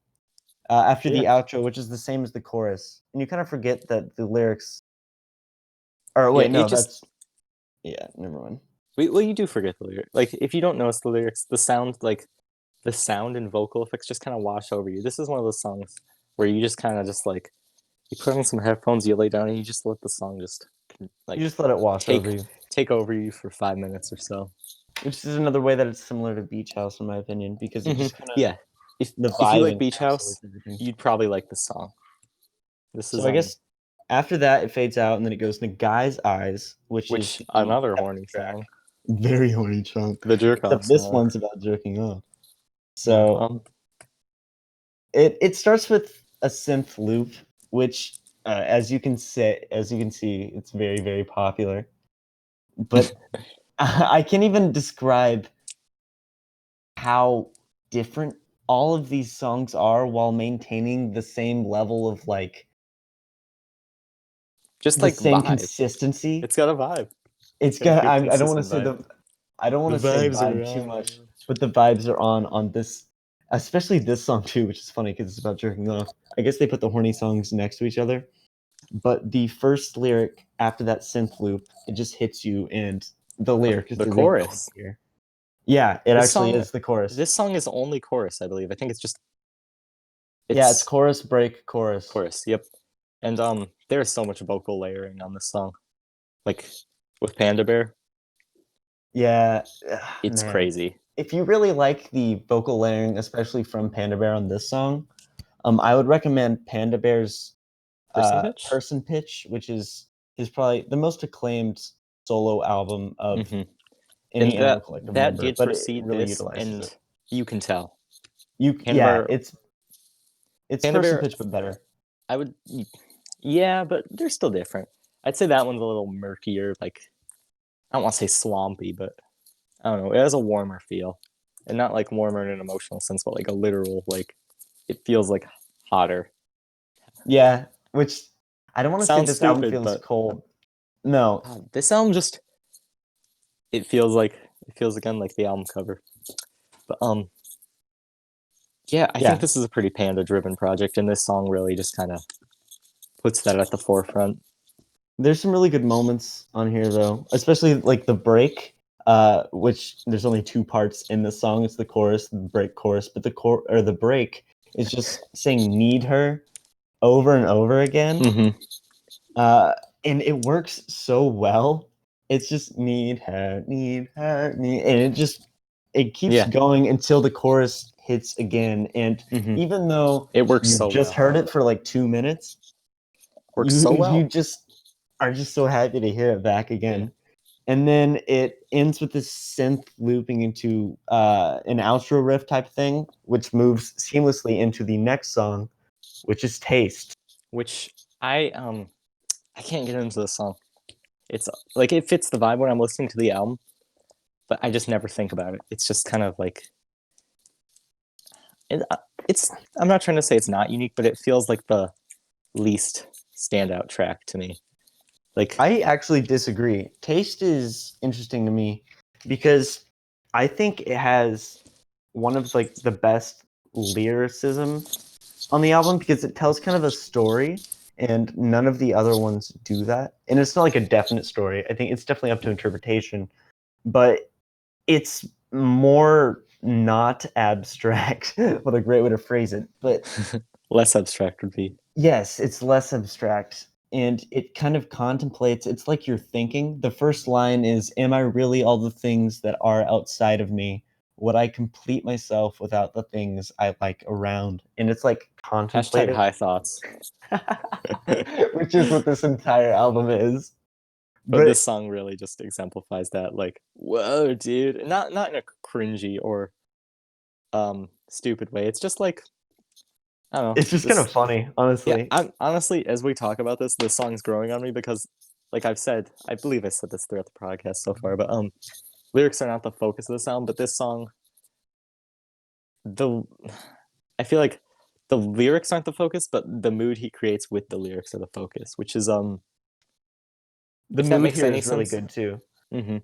after the Yeah. outro, which is the same as the chorus, and you kind of forget that the lyrics. Or Yeah, wait, it no, just. that's yeah, never mind. Well, you do forget the lyrics. Like, if you don't notice the lyrics, the sound and vocal effects just kind of wash over you. This is one of those songs where you just kind of just like you put on some headphones, you lay down, and you just let the song just You like just let it wash take over you, take over you for 5 minutes or so. which is another way that it's similar to Beach House, in my opinion, because it just kind of Yeah, the if you vibe like Beach House, encapsulates everything. you'd probably like the song. This is So I guess after that, it fades out, and then it goes into Guy's Eyes, which is which the another second horny track. song, Very horny chunk. the jerk off Except this song. one's about jerking off. Yeah. So it starts with a synth loop, which as you can see, it's very very popular. But I can't even describe how different all of these songs are while maintaining the same level of like Just the like same vibe. consistency. It's got a vibe. It's Got a got good I don't want to consistent say vibe. I don't want The to say vibes are vibe too much, on. but the vibes are on this, especially this song too, which is funny because it's about jerking off. I guess they put the horny songs next to each other, but the first lyric after that synth loop, it just hits you, and the lyric just The isn't going chorus. here. Yeah, it This actually song is the chorus. this song is only chorus, I believe. I think it's just Yeah, it's it's chorus, break, chorus. chorus. Yep. And there's so much vocal layering on this song. Like with Panda Bear, Yeah, it's man. crazy. If you really like the vocal layering, especially from Panda Bear on this song, I would recommend Panda Bear's Person pitch? Person Pitch, which is probably the most acclaimed solo album of Hmm. any And Animal Collective that member, did but it precede really this, utilizes and it. you can tell. Panda Yeah, Bear it's Panda Person Bear Pitch, but better. I would yeah, but they're still different. I'd say that one's a little murkier, like I don't want to say swampy, but I don't know. It has a warmer feel, and not like warmer in an emotional sense, but like a literal like. It feels like hotter. Yeah, which I don't want to say Sounds this album stupid, feels but cold. No, this album just it feels again like the album cover. But yeah, I think yeah, this is a pretty panda driven project, and this song really just kind of puts that at the forefront. there's some really good moments on here though, especially like the break, which there's only two parts in the song. It's the chorus, the break, chorus, but the break is just saying "need her" over and over again. Mm-hmm. And it works so well. It's just need her, need her, need, and it keeps Yeah. going until the chorus hits again. And Mm-hmm. even though It works you've so just well. heard it for like 2 minutes, Works so you well. just are just so happy to hear it back again. and then it ends with this synth looping into an outro riff type thing, which moves seamlessly into the next song, which is Taste. Which I can't get into the song. It's like it fits the vibe when I'm listening to the album, but I just never think about it. It's just kind of like it's. I'm not trying to say it's not unique, but it feels like the least standout track to me. Like I actually disagree. Taste is interesting to me because I think it has one of like the best lyricism on the album because it tells kind of a story and none of the other ones do that. And it's not like a definite story. I think it's definitely up to interpretation, but it's more not abstract. What a great way to phrase it. But less abstract would be. yes, it's less abstract and it kind of contemplates. It's like you're thinking. The first line is, "Am I really all the things that are outside of me? Would I complete myself without the things I like around?" And it's like Hashtag contemplative, high thoughts. which is what this entire album is. But But this song really just exemplifies that. Like, whoa, dude! Not in a cringy or stupid way. It's just like I don't know. it's just kind This of funny, Yeah, honestly. I'm honestly, as we talk about this song's growing on me because, like I've said, I believe I said this throughout the podcast so far, but lyrics are not the focus of the sound, but this song, the I feel like the lyrics aren't the focus, but the mood he creates with the lyrics are the focus, which is The if that mood makes here any is really sense. good too. Mm-hmm.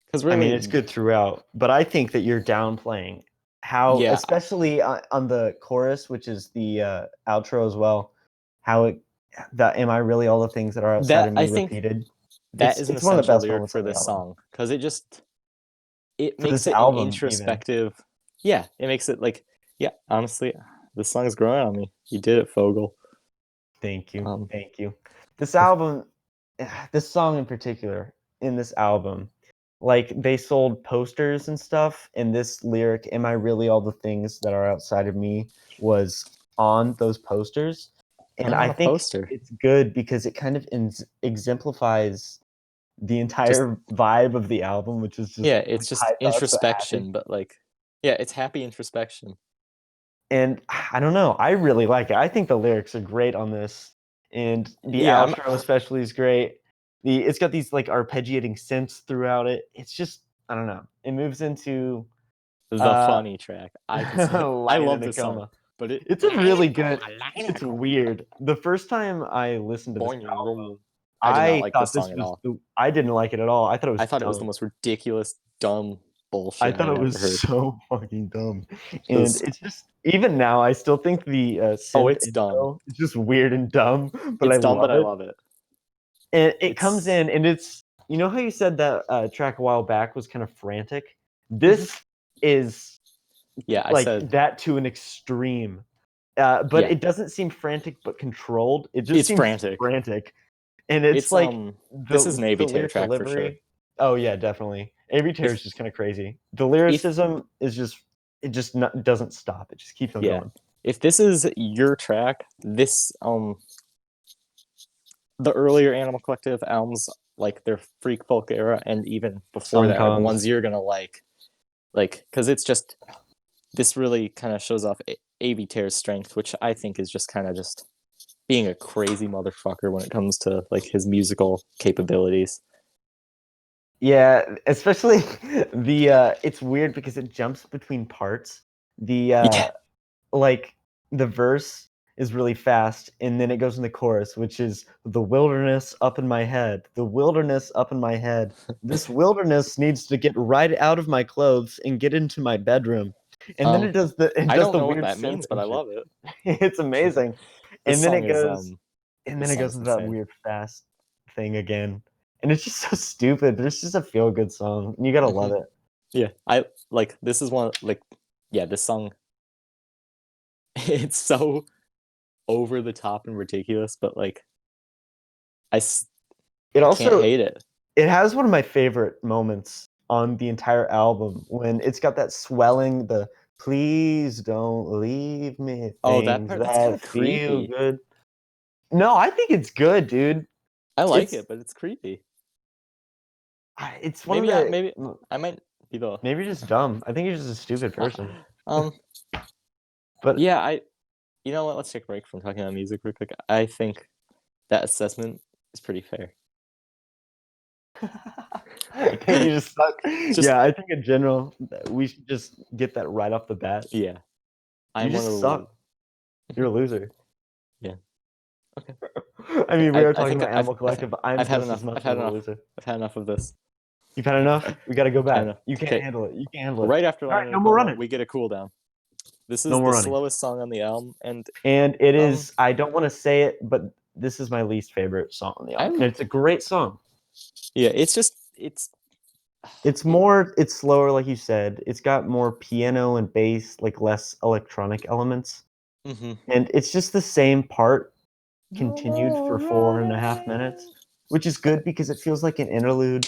Because I mean, really, it's good throughout, but I think that you're downplaying how, yeah, especially on the chorus, which is the outro as well, how it that "Am I really all the things that are outside that of I me" think repeated. that It's is an it's one of the essential best lyric moments for on the this album. song because it For makes this it an album, even. introspective. Yeah, it makes it like yeah. Honestly, this song is growing on me. You did it, Fogel. Thank you, Um, thank you. This album, this song in particular, in this album, like they sold posters and stuff, and this lyric, "Am I really all the things that are outside of me," was on those posters. And I'm I not a think poster. it's good because it kind of exemplifies the Just entire vibe of the album, which is just yeah, like it's just high thoughts but happy. introspection, but like yeah, it's happy introspection. And I don't know, I really like it. I think the lyrics are great on this, and the Yeah, I'm outro especially is great. It's got these like arpeggiating synths throughout it. It's just I don't know. It moves into the uh funny track. I can say I Lying love in a this song, coma. but it It's a really good. It's weird. The first time I listened to this album, I did not I like this thought this song at was all. I didn't like it at all. I thought it I was thought it was the dumb. most ridiculous, dumb I bullshit I thought had it ever was heard. so fucking dumb, and This it's just even now I still think the oh, synth it's dumb. intro is just weird and dumb, but I It's dumb, but love I it. love it. And it comes It's in, and it's you know how you said that track a while back was kind of frantic. Mhm. This is Yeah, I like said that to an extreme, but yeah. it doesn't seem frantic, but controlled. It just It's seems frantic. frantic, and it's It's like this is an the AB tear lyric track for sure. delivery. Oh yeah, definitely. Every tear is If just kind of crazy. The if lyricism is just it just not, doesn't stop. It just keeps on yeah, going. if this is your track, this the earlier Animal Collective albums, like their Freak Folk era, and even before Song that, are the Kongs. ones you're gonna like, because it's just this really kind of shows off AB Tear's strength, which I think is just kind of just being a crazy motherfucker when it comes to like his musical capabilities. Yeah, especially the it's weird because it jumps between parts. The Yeah, like the verse is really fast and then it goes in the chorus, which is the wilderness up in my head. The wilderness up in my head. This wilderness needs to get right out of my clothes and get into my bedroom. And then um, it I does don't the know what weird that synth means, but I engine. love it. It's amazing. This And then song it is goes and then this it song goes is into that insane. weird fast thing again. And it's just so stupid, but it's just a feel good song. And you gotta love it. Yeah, I like this is one like yeah, this song it's so over the top and ridiculous, but like I It I can't also hate it. it has one of my favorite moments on the entire album when it's got that swelling, the "Please don't leave me," Oh, that things part that's kind of that feel creepy. good. No, I think it's good, dude. I like It's it, but it's creepy. It's one Maybe of the maybe I might be the maybe you're just dumb. I think you're just a stupid person. um But yeah, you know what? Let's take a break from talking about music real quick. I think that assessment is pretty fair. I think you just suck. Just Yeah, I think in general we should just get that right off the bat. yeah, You I'm one of just the suck. You're a loser. yeah. Okay. I mean, we are I talking think about Animal Collective. I'm I've had just as enough. much of a loser. I've had enough of this. You've had enough. We got to go I've had back. enough. You can't Okay. handle it. You can't handle it. Right after All right, Lion no and more Coma, running. we get a cooldown. This No is more the running. slowest song on the album, and And it is. I don't want to say it, but this is my least favorite song on the album. And it's a great song. Yeah, it's just it's It's slower, like you said. It's got more piano and bass, like less electronic elements. And it's just the same part continued for 4.5 minutes, which is good because it feels like an interlude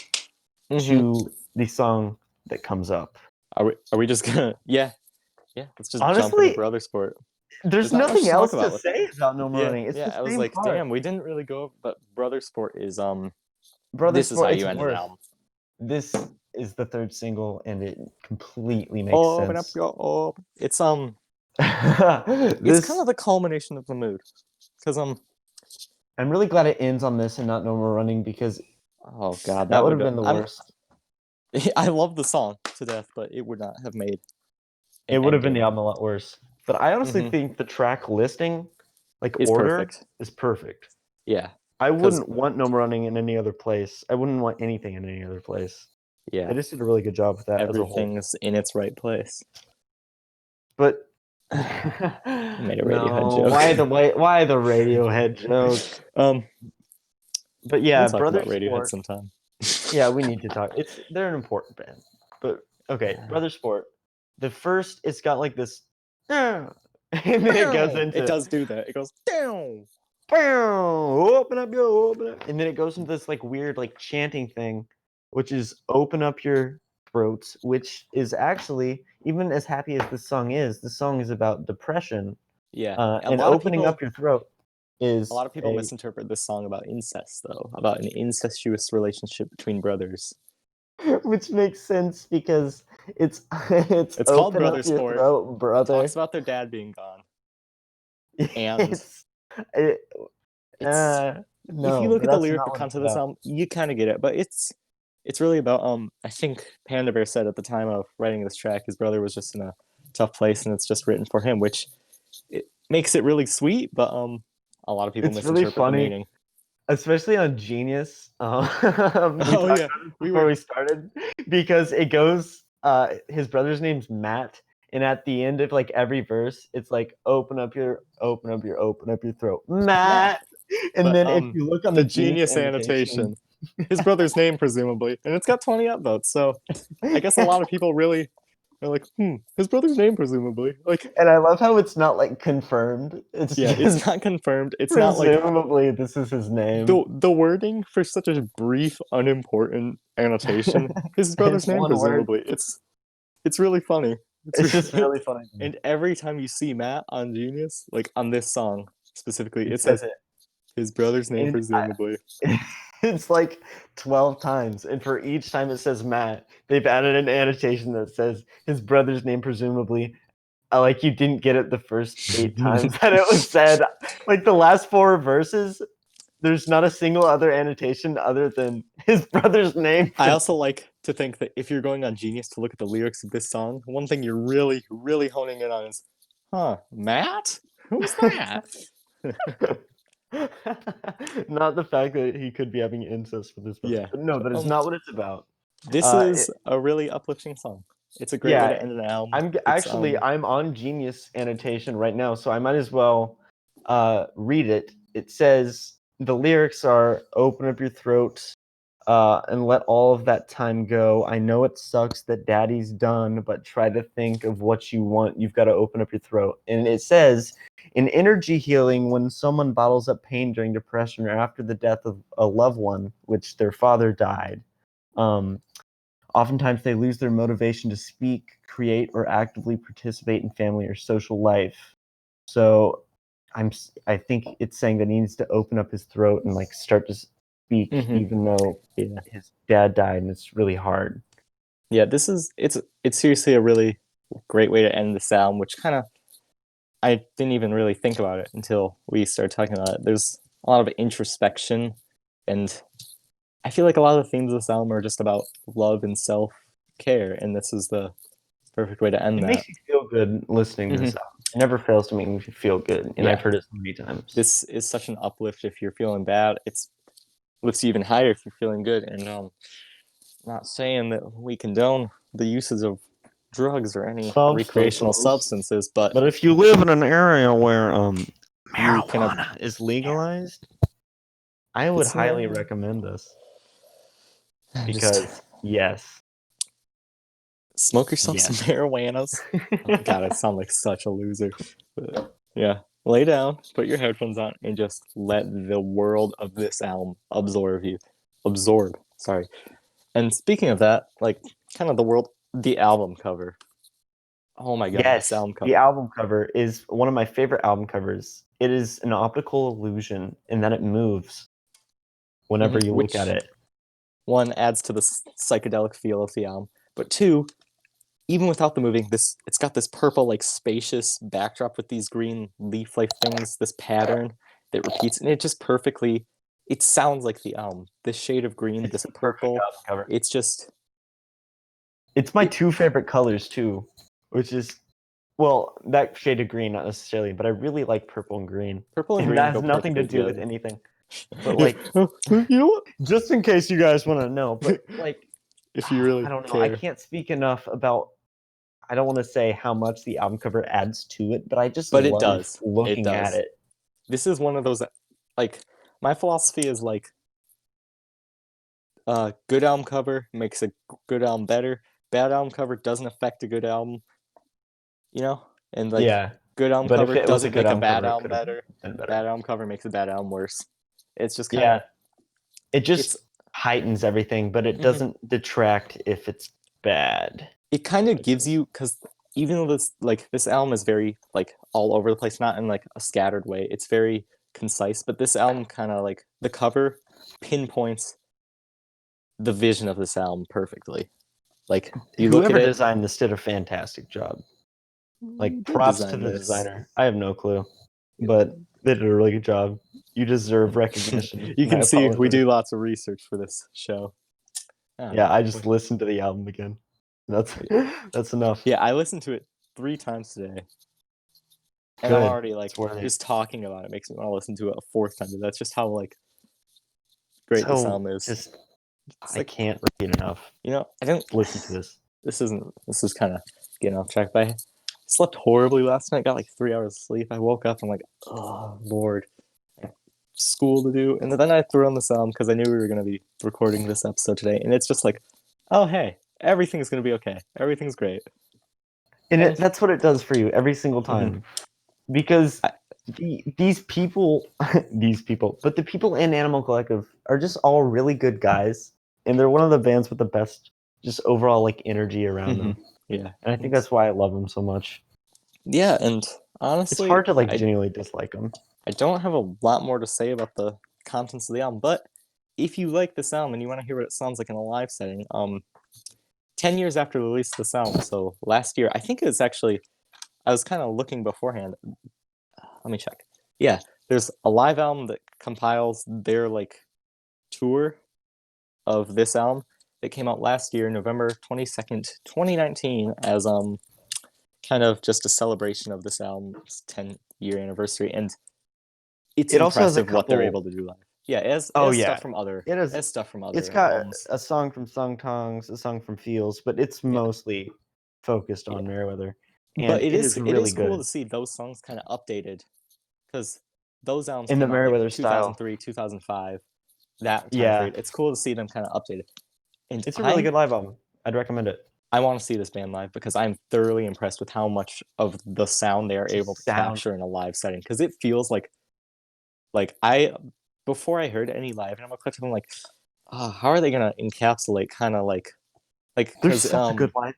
to the song that comes up. Are we just gonna let's just jump into Honestly, Brother Sport. there's Not much nothing to talk else to about. say about No More Running. It's the I was same like, part. damn, we didn't really go over, but Brother Sport is Brother this is Sport, how it's you end an worse. album. This is the third single, and it completely makes Open sense. up your It's this, it's kind of the culmination of the mood. Because I'm really glad it ends on this and not No More Running because oh god, that would have been the worst. I love the song to death, but it would not have made It would have been the album a lot worse. But I honestly Mhm. think the track listing, like Is order, perfect. is perfect. Yeah. I wouldn't want No More Running in any other place. I wouldn't want anything in any other place. Yeah. They just did a really good job with that as a whole. Everything's in its right place. But I made a Radiohead joke. why the Radiohead joke? But yeah, we'll talk Brother about Radiohead Sport. sometime. Yeah, we need to talk. They're an important band. But okay, Brother Sport. The first, it's got like this, and then it goes into. It does do that. It goes down. Open up, and then it goes into this like weird like chanting thing, which is open up your throats, which is actually even as happy as the song is about depression. Yeah, and opening up your throat is a lot of people misinterpret this song about incest, though, about an incestuous relationship between brothers. Which makes sense because it's called open Brother up your Sport. throat, brother. Talks about their dad being gone. And no, if you look at the that's lyrical not what it's content of this about. album, you kind of get it. But it's really about I think Panda Bear said at the time of writing this track, his brother was just in a tough place, and it's just written for him, which it makes it really sweet. But a lot of people It's really misinterpret the funny, meaning. especially on Genius. We talked about this we before we started because it goes. His brother's name's Matt, and at the end of like every verse, it's like open up your throat, Matt. And But, then if you look on the Genius annotation, his brother's name presumably, and it's got 20 upvotes. So I guess a lot of people really are like, his brother's name presumably. Like, and I love how it's not like confirmed. It's not confirmed. It's presumably, not like presumably this is his name. The wording for such a brief, unimportant annotation. His brother's name presumably. It's really funny. It's just really funny. And every time you see Matt on Genius, like on this song specifically, it says it. His brother's name presumably. It's like 12 times, and for each time it says Matt, they've added an annotation that says his brother's name presumably. Like you didn't get it the first 8 times that it was said. Like the last 4 verses, there's not a single other annotation other than his brother's name. I also like to think that if you're going on Genius to look at the lyrics of this song, one thing you're really, really honing in on is, Matt? Who's that? Not the fact that he could be having incest with his brother. Yeah. But no, that is not what it's about. This is a really uplifting song. It's a great way to end an album. I'm on Genius annotation right now, so I might as well read it. It says the lyrics are open up your throat and let all of that time go. I know it sucks that daddy's done, but try to think of what you want. You've got to open up your throat. And it says, in energy healing, when someone bottles up pain during depression or after the death of a loved one, which their father died, oftentimes they lose their motivation to speak, create, or actively participate in family or social life. So I think it's saying that he needs to open up his throat and like start to speak, even though his dad died, and it's really hard. Yeah, it's seriously a really great way to end this album, which kind of I didn't even really think about it until we started talking about it. There's a lot of introspection, and I feel like a lot of the themes of this album are just about love and self-care, and this is the perfect way to end It that. makes you feel good listening to this album. It never fails to make me feel good, and I've heard it so many times. This is such an uplift if you're feeling bad. It's lifts you even higher if you're feeling good, and not saying that we condone the uses of drugs or any recreational substances, but if you live in an area where you can marijuana is legalized, I would highly recommend this. Because yes, smoke yourself some marijuanas. Oh, God, I sound like such a loser. But, yeah, lay down, put your headphones on, and just let the world of this album absorb you. Sorry. And speaking of that, like kind of the album cover. Oh my God, this album cover. The album cover is one of my favorite album covers. It is an optical illusion, and then it moves whenever you look at it. One, adds to the psychedelic feel of the album, but two, even without the moving, it's got this purple, like spacious backdrop with these green leaf-like things, this pattern that repeats, and it just perfectly. It sounds like the album. This shade of green, this purple. It's just. It's my two favorite colors too, which is, well, that shade of green not necessarily, but I really like purple and green. Purple and green. That has nothing to do with anything. But like, you know what? Just in case you guys want to know, but like, if you really, I don't know, care. I can't speak enough about. I don't want to say how much the album cover adds to it, but I just love it does. looking at it. This is one of those, like, my philosophy is like, good album cover makes a good album better. Bad album cover doesn't affect a good album, and like good album cover doesn't make a bad album better. Bad album cover makes a bad album worse. It's just kind of it just heightens everything, but it doesn't detract if it's bad. It kind of gives you, because even though this album is very like all over the place, not in like a scattered way, it's very concise, but this album kind of like the cover pinpoints the vision of this album perfectly. Like whoever designed this did a fantastic job. Like, props to the designer. I have no clue, but they did a really good job. You deserve recognition. You can see we do lots of research for this show. I just listened to the album again. That's enough. Yeah, I listened to it 3 times today. And I'm already like just talking about it makes me want to listen to it a 4th time. That's just how like great this album is. I can't repeat enough. I didn't listen to this. This is kind of getting off track. But I slept horribly last night. Got like 3 hours of sleep. I woke up. I'm like, oh Lord, I have school to do. And then I threw on this album because I knew we were going to be recording this episode today. And it's just like, oh hey, everything's going to be okay. Everything's great. And that's what it does for you every single time. Because these people, but the people in Animal Collective are just all really good guys. And they're one of the bands with the best just overall like energy around them. Yeah. And I think that's why I love them so much. Yeah, and honestly, it's hard to like genuinely dislike them. I don't have a lot more to say about the contents of the album, but if you like this album and you want to hear what it sounds like in a live setting, 10 years after the release of this album, so last year, I think it's actually, I was kind of looking beforehand. Let me check. Yeah, there's a live album that compiles their like tour of this album that came out last year, November 22nd, 2019, as kind of just a celebration of this album's 10-year anniversary, and it's impressive what they're able to do live. Yeah, it has stuff from other. It has stuff from other. It's got a song from Sung Tongs, a song from Feels, but it's mostly focused on Merriweather. And but it is really cool good to see those songs kind of updated, because those albums in the Merriweather like 2003, 2005. That time period. It's cool to see them kind of updated. And it's a really good live album. I'd recommend it. I want to see this band live because I'm thoroughly impressed with how much of the sound they are able to capture in a live setting. Because it feels like before I heard any live Animal Collective, I'm like, how are they gonna encapsulate kind of like there's such a good live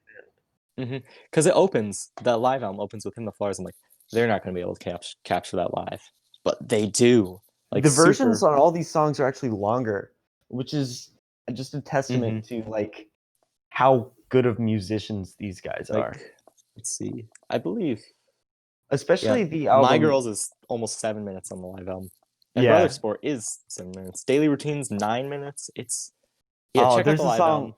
band. Because the live album opens with Him the Flowers. I'm like, they're not gonna be able to capture that live, but they do. Like the versions on all these songs are actually longer. which is just a testament to like how good of musicians these guys are. Like, let's see. I believe, Especially the My album. Girls is almost 7 minutes on the live album. And Yeah. Brother Sport is 7 minutes. Daily Routine's 9 minutes. It's check out there's the a live song.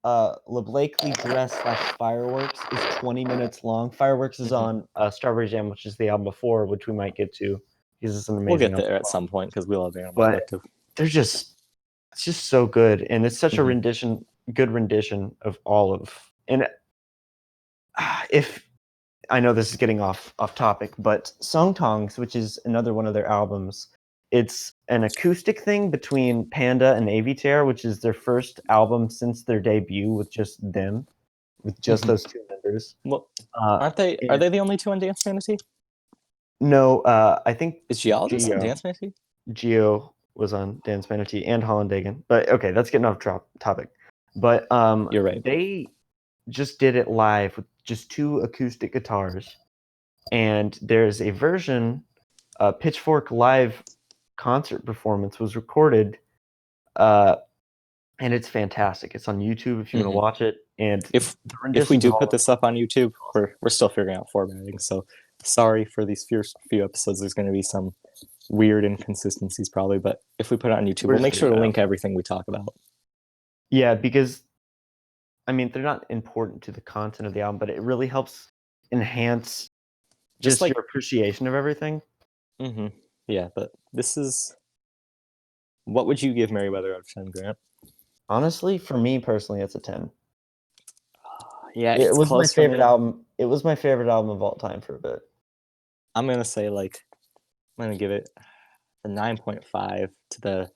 album. Le Blakely Dress / Fireworks is 20 minutes long. Fireworks is on Strawberry Jam, which is the album before, which we might get to because it's an amazing. We'll get there at some point because we love Animal Collective. They're it's just so good, and it's such a good rendition of all of. And if I know this is getting off topic, but Song Tongs, which is another one of their albums, it's an acoustic thing between Panda and Aviator, which is their first album since their debut with just them, with just those two members. Well, aren't they? Are they the only two on Dance Fantasy? No, I think is Geologist on Dance Fantasy? Geo was on Dance Fantasy and Holland Dagan. But okay, that's getting off topic. But you're right. They just did it live with just 2 acoustic guitars, and there's a version, Pitchfork live concert performance was recorded, and it's fantastic. It's on YouTube if you want to watch it. And if we do put this up on YouTube, we're still figuring out formatting. So sorry for these first few episodes. There's going to be some weird inconsistencies probably, but if we put it on YouTube, we'll make sure to link everything we talk about. Yeah, because I mean, they're not important to the content of the album, but it really helps enhance just like your appreciation of everything. Yeah, but this is... What would you give Merriweather out of 10, Grant? Honestly, for me personally, it's a 10. Yeah, it was my favorite album. It was my favorite album of all time for a bit. I'm gonna say I'm gonna give it a 9.5 to the.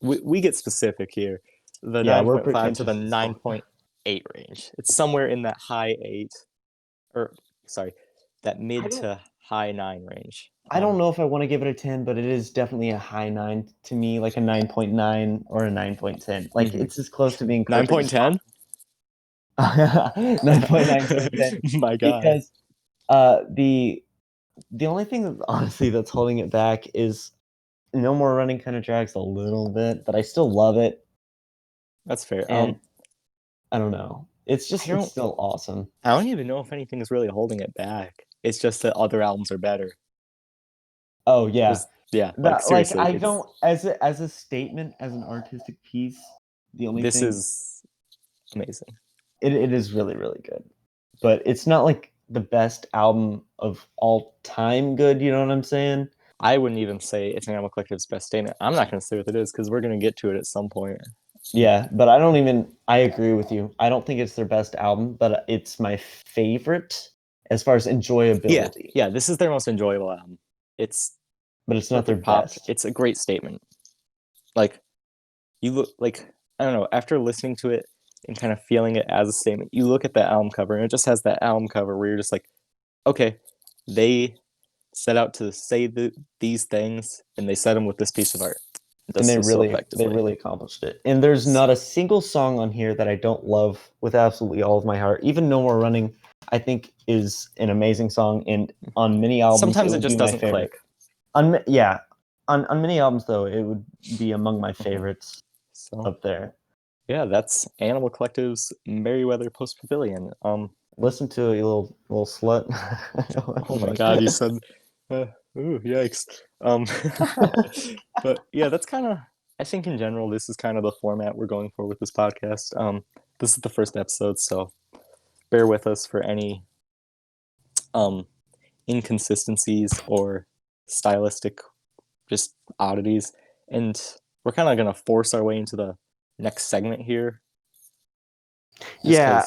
We get specific here. The 9.5 to the 9.8 range. It's somewhere in that high 8, that mid to high 9 range. I don't know if I want to give it a 10, but it is definitely a high 9 to me, like a 9.9 or a 9.10. Like it's as close to being 9.10. 9.9. My God. Because the only thing that honestly that's holding it back is No More Running kind of drags a little bit, but I still love it. That's fair. And I don't know. It's still awesome. I don't even know if anything is really holding it back. It's just that other albums are better. Oh yeah. Seriously, I don't as a statement, as an artistic piece, the only this thing is amazing. It is really, really good. But it's not like the best album of all time good, you know what I'm saying? I wouldn't even say it's Animal Collective's best statement. I'm not going to say what it is because we're going to get to it at some point. Yeah, but I agree with you. I don't think it's their best album, but it's my favorite as far as enjoyability. Yeah, this is their most enjoyable album. But it's not their best. It's a great statement. Like, you look, I don't know, after listening to it and kind of feeling it as a statement, you look at that album cover and it just has that album cover where you're just like, okay, they set out to say these things and they said them with this piece of art. And they really accomplished it. And there's not a single song on here that I don't love with absolutely all of my heart. Even No More Running, I think, is an amazing song. And on many albums, sometimes it just doesn't click. On many albums, though, it would be among my favorites up there. Yeah, that's Animal Collective's Merriweather Post Pavilion. Listen to it, you little slut. Oh my God, you said, ooh, yikes. But yeah, that's kind of, I think in general, this is kind of the format we're going for with this podcast. This is the first episode, so bear with us for any inconsistencies or stylistic just oddities. And we're kind of going to force our way into the next segment here. Yeah.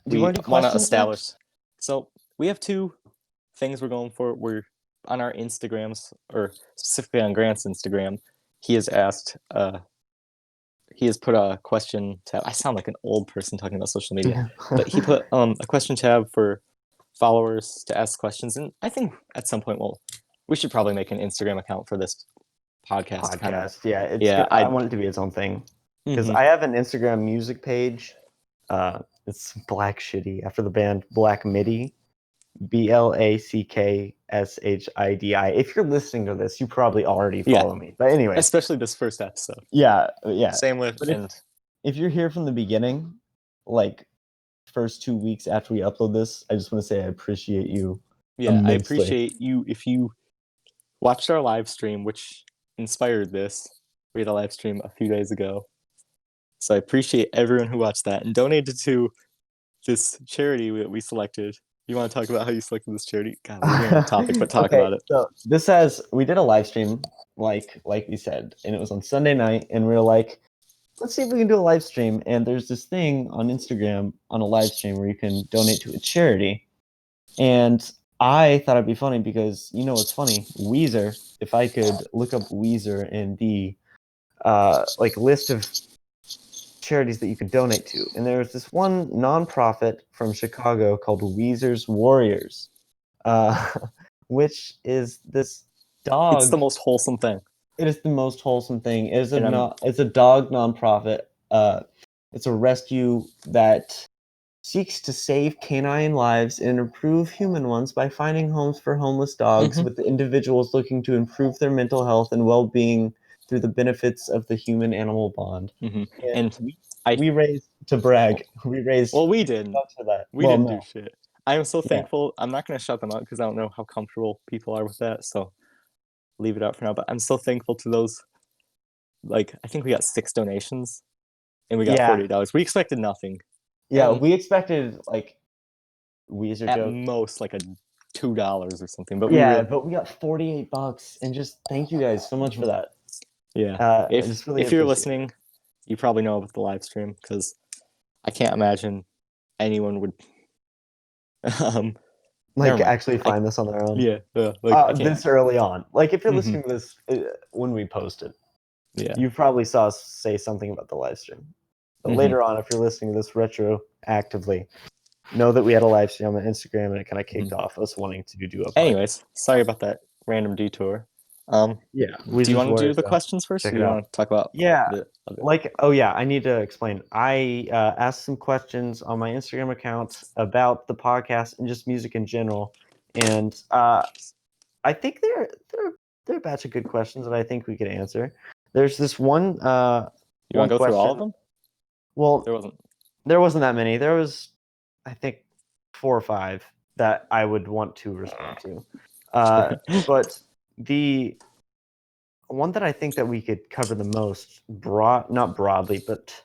We want to establish. So we have 2 things we're going for. We're on our Instagrams, or specifically on Grant's Instagram. He has asked, he has put a question tab. I sound like an old person talking about social media, but he put a question tab for followers to ask questions. And I think at some point we should probably make an Instagram account for this podcast. I want it to be its own thing because I have an Instagram music page. It's Black Shitty after the band Black Midi. BLACKSHIDI. If you're listening to this, you probably already follow me. But anyway, especially this first episode. yeah. Same with But if you're here from the beginning, like first 2 weeks after we upload this, I just want to say I appreciate you. Yeah, immensely. I appreciate you if you watched our live stream, which inspired this. We had a live stream a few days ago. So I appreciate everyone who watched that and donated to this charity that we selected. You want to talk about how you selected this charity? God, we're getting off topic, but talk about it. So we did a live stream, like we said, and it was on Sunday night, and we were like, let's see if we can do a live stream. And there's this thing on Instagram on a live stream where you can donate to a charity. And I thought it'd be funny because, you know what's funny? Weezer, if I could look up Weezer in the list of charities that you could donate to. And there's this one nonprofit from Chicago called Weezer's Warriors, which is this dog. It's the most wholesome thing. It is the most wholesome thing. It's a dog nonprofit. It's a rescue that seeks to save canine lives and improve human ones by finding homes for homeless dogs, with the individuals looking to improve their mental health and well-being through the benefits of the human-animal bond. And we raised, to brag, we raised... Well, we didn't. For that. We didn't do shit. I am so thankful. I'm not going to shut them out because I don't know how comfortable people are with that, so leave it out for now. But I'm so thankful to those. Like, I think we got 6 donations, and we got $48. We expected nothing. Yeah, we expected, like, Weezer at joke. most, like, $2 or something. But but we got $48, and just thank you guys so much for that. Yeah. If you're listening, you probably know about the live stream, because I can't imagine anyone would actually find this on their own. Yeah. This early on. Like, if you're listening to this when we posted, you probably saw us say something about the live stream. But later on, if you're listening to this retroactively, know that we had a live stream on Instagram, and it kind of kicked off us wanting to do a podcast. Anyways, sorry about that random detour. Do you want to do the questions first? Or do you want to talk about I need to explain. I asked some questions on my Instagram account about the podcast and just music in general, and I think they're a batch of good questions that I think we could answer. There's this one. You want to go through all of them? Well, there wasn't that many. There was, I think, 4 or 5 that I would want to respond to. But the one that I think that we could cover the most, not broadly, but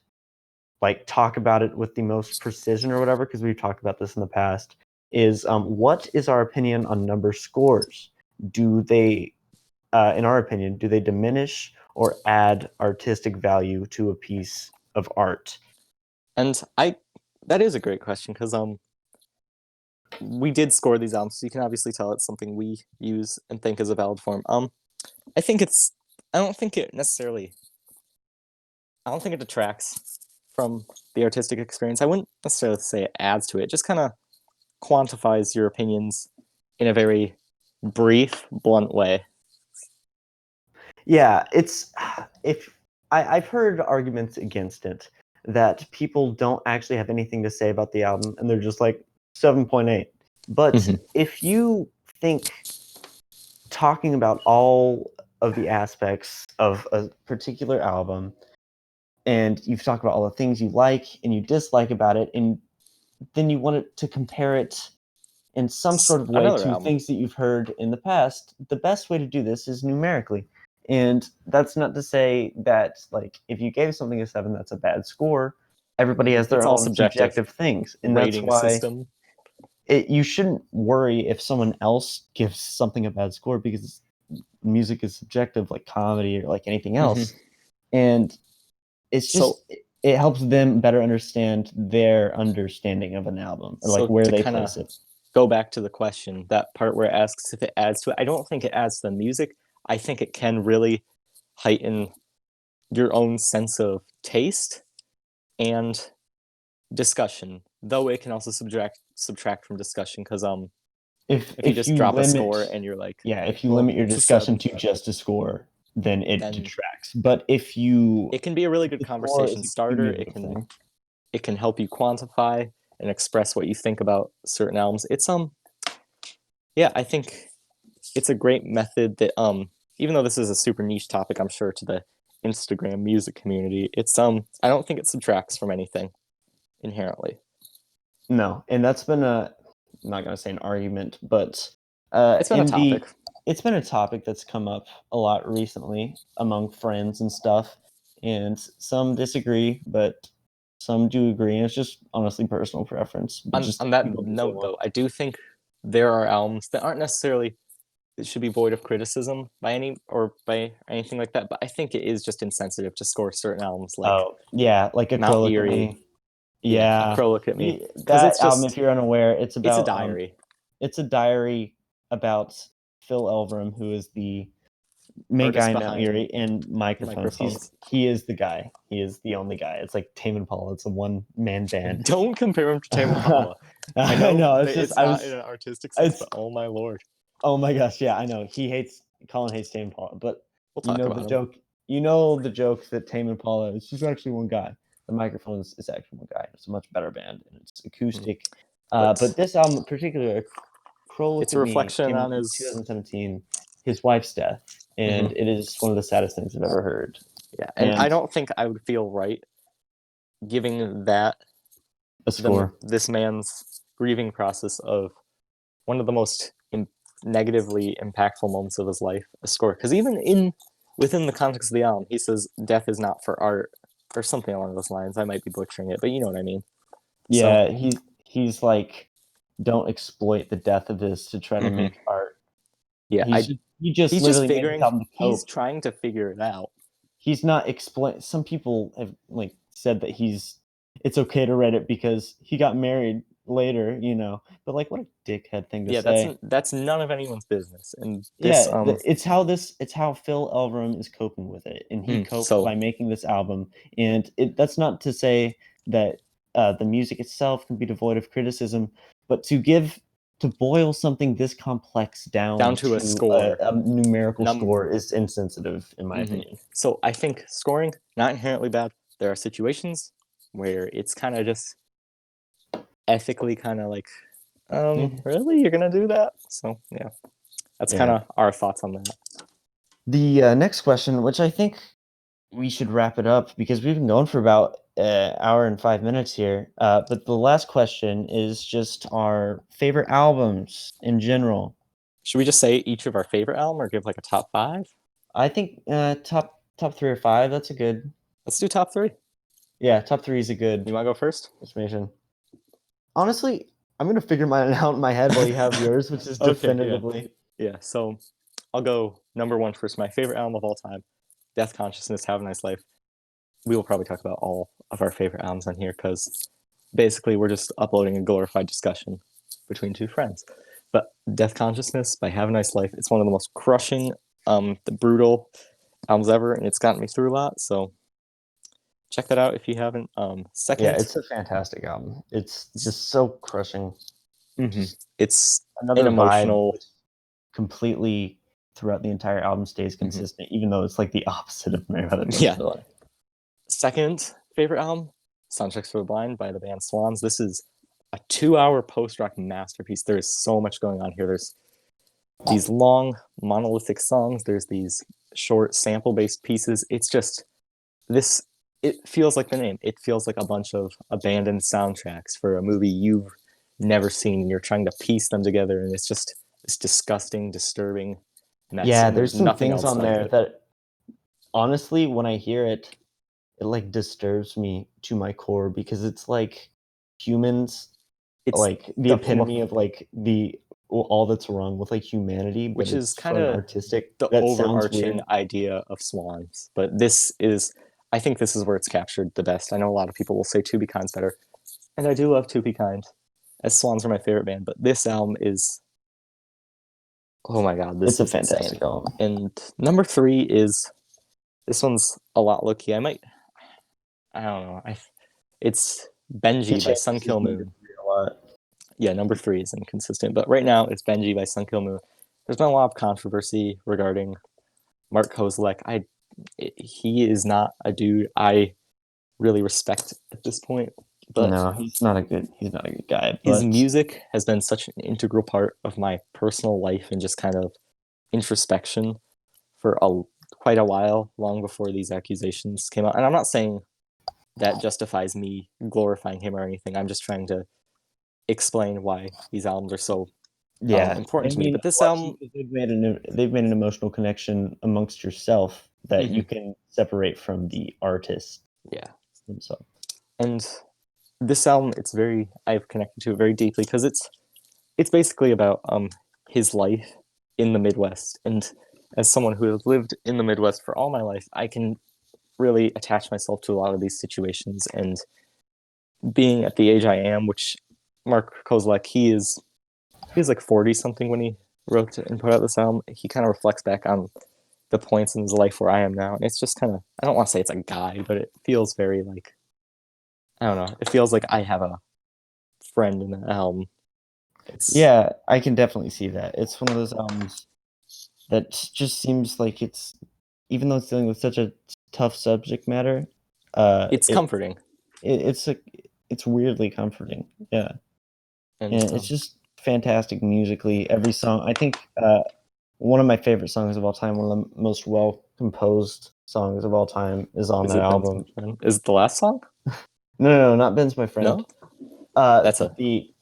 like talk about it with the most precision or whatever, because we've talked about this in the past, is what is our opinion on number scores? Do they, in our opinion, do they diminish or add artistic value to a piece of art? And that is a great question, because we did score these albums, so you can obviously tell it's something we use and think is a valid form. I don't think it detracts from the artistic experience. I wouldn't necessarily say it adds to it. It just kind of quantifies your opinions in a very brief, blunt way. Yeah, I've heard arguments against it, that people don't actually have anything to say about the album, and they're just like 7.8. But if you think talking about all of the aspects of a particular album, and you've talked about all the things you like and you dislike about it, and then you want to compare it in some sort of way to things that you've heard in the past, the best way to do this is numerically. And that's not to say that, like, if you gave something a 7, that's a bad score. Everybody has their own subjective things, and that's why you shouldn't worry if someone else gives something a bad score, because music is subjective, like comedy or like anything else. And it's just it helps them better understand their understanding of an album, or like where they place it. Go back to the question, that part where it asks if it adds to it. I don't think it adds to the music. I think it can really heighten your own sense of taste and discussion, though it can also subtract from discussion, because if you just drop a score and you're like, if you limit your discussion to just a score, then it detracts. But if it can be a really good conversation starter. It can help you quantify and express what you think about certain albums. It's Yeah, I think it's a great method that even though this is a super niche topic, I'm sure to the Instagram music community, it's I don't think it subtracts from anything inherently. No, and that's been I'm not gonna say an argument, but It's been a topic. it's been a topic that's come up a lot recently among friends and stuff, and some disagree, but some do agree, and it's just honestly personal preference. But just On that people do what they note, want. though, I do think there are albums that aren't necessarily it should be void of criticism by anything like that. But I think it is just insensitive to score certain albums like Oh yeah, like a Mount crow look at Erie. me. Yeah, A Yeah, Crow Look at Me, because that album. If you're unaware, it's a diary. it's a diary about Phil Elverum, who is the main guy Artist in Mount behind Erie, and microphones. microphones. He is the guy. He is the only guy. It's like Tame Impala. It's a one man band. Don't compare him to Tame Impala. I I know know. It's that just it's not in an artistic sense, It's but oh my lord, oh my gosh. Yeah, I know. Colin hates Tame Impala, but we'll you talk know about the him. joke. You know the joke that Tame Impala is just actually one guy. The microphones is actually one guy. It's a much better band and it's acoustic. But this album in particular, Crow Look It's a at Me, reflection came on out in his 2017. His wife's death, and it is one of the saddest things I've ever heard. yeah, and I don't think I would feel right giving that A score. this man's grieving process of one of the most negatively impactful moments of his life a score, because even within the context of the album, he says death is not for art or something along those lines. I might be butchering it, but you know what I mean. Yeah, he's like, don't exploit the death of this to try to make art. Yeah, He just he's just literally made this figuring. album to He's cope. trying to figure it out. He's not explain. Some people have like said that it's okay to write it because he got married later, But like, what a dickhead thing to Yeah, say. that's none of anyone's business. And this Yeah, it's how Phil Elverum is coping with it, and he coped so by making this album. And that's not to say that the music itself can be devoid of criticism, but to boil something this complex down down to a to score. a numerical score is insensitive, in my opinion. So I think scoring not inherently bad. There are situations where it's kind of just ethically kind of like, really, you're gonna do that? So yeah, that's kind of our thoughts on that. The next question, which I think we should wrap it up because we've been going for about an hour and 5 minutes here. But the last question is just our favorite albums in general. Should we just say each of our favorite album or give like a top 5? I think top 3 or 5. That's a good. Let's do top 3. Yeah, top 3 is a good. You want to go first? Estimation. Honestly, I'm gonna figure mine out in my head while you have yours, which is definitively. Yeah. So I'll go number 1 first. My favorite album of all time, Death Consciousness, Have a Nice Life. We will probably talk about all of our favorite albums on here because basically we're just uploading a glorified discussion between two friends. But Death Consciousness by Have a Nice Life, it's one of the most crushing, the brutal albums ever, and it's gotten me through a lot. So check that out if you haven't. Second, Yeah, it's a fantastic album. It's just so crushing. It's Another an emotional. vibe completely throughout the entire album stays consistent, even though it's like the opposite of Merriweather. Yeah. Second favorite album, Soundtracks for the Blind by the band Swans. This is a 2-hour post-rock masterpiece. There is so much going on here. There's these long monolithic songs. There's these short sample-based pieces. It's just this. It feels like the name. It feels like a bunch of abandoned soundtracks for a movie you've never seen. And you're trying to piece them together, and it's disgusting, disturbing. Yeah, there's some things on there that honestly, when I hear it, it like disturbs me to my core because it's like humans, it's like the epitome of like all that's wrong with like humanity, but which is kind of artistic. The overarching idea of Swans. But I think this is where it's captured the best. I know a lot of people will say To Be Kind's better, and I do love To Be Kind, as Swans are my favorite band. But this album is, oh my god, it's a fantastic album. And number 3 is, this one's a lot low-key. I don't know. It's Benji by Sun Kill Moon. Yeah, number 3 is inconsistent, but right now it's Benji by Sun Kill Moon. There's been a lot of controversy regarding Mark Kozlek. He is not a dude I really respect at this point. But No, he's not a good guy. his But music has been such an integral part of my personal life and just kind of introspection for quite a while, long before these accusations came out. And I'm not saying that justifies me glorifying him or anything. I'm just trying to explain why these albums are so yeah, important I to me. mean, But this well, album, they've made an emotional connection amongst yourself that you Mhm. can separate from the artist yeah, themselves. and this album, I've connected to it very deeply because it's basically about his life in the Midwest. And as someone who has lived in the Midwest for all my life, I can really attach myself to a lot of these situations. And being at the age I am, which Mark Kozlak, he was like 40 something when he wrote and put out this album. He kind of reflects back on the points in his life where I am now, and it's just kind of, I don't want to say it's a guide, but it feels very like, I don't know, it feels like I have a friend in the album. Yeah, I can definitely see that. It's one of those albums that just seems like it's, even though it's dealing with such a tough subject matter, It's comforting. It's weirdly comforting. Yeah, And and it's just fantastic musically. Every song, I think, one of my favorite songs of all time, one of the most well composed songs of all time, is on is that it Ben's album. My Friend? Is it the last song? No, not Ben's My Friend. No, that's a.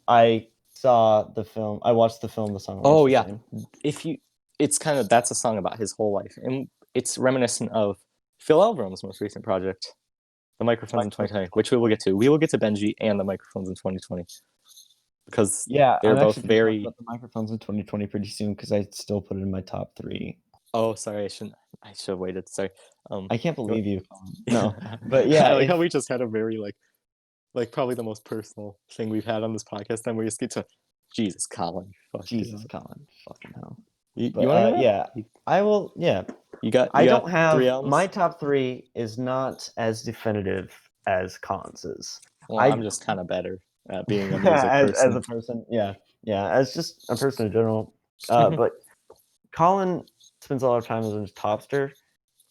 I watched the film. The song Oh remains the yeah, same. if you, it's kind of, that's a song about his whole life, and it's reminiscent of Phil Elverum's most recent project, The Microphones in 2020, which we will get to. We will get to Benji and The Microphones in 2020 because Yeah, they're I'm both actually going to talk very. about the microphones in 2020 pretty soon because I still put it in my top 3. Oh, sorry, I shouldn't. I should have waited. Sorry. I can't You believe you. No, want- but I yeah, like how we just had a very like probably the most personal thing we've had on this podcast. Then we just get to Jesus, Colin, you fucked it Jesus, up. Colin, fucking hell. You But want to go? yeah, I will. Yeah, You I don't got three have albums. my top 3 is not as definitive as Colin's is. Well, I'm I just kind of better at being a music as person. a person, yeah, as just a person in general. But Colin spends a lot of time as a topster,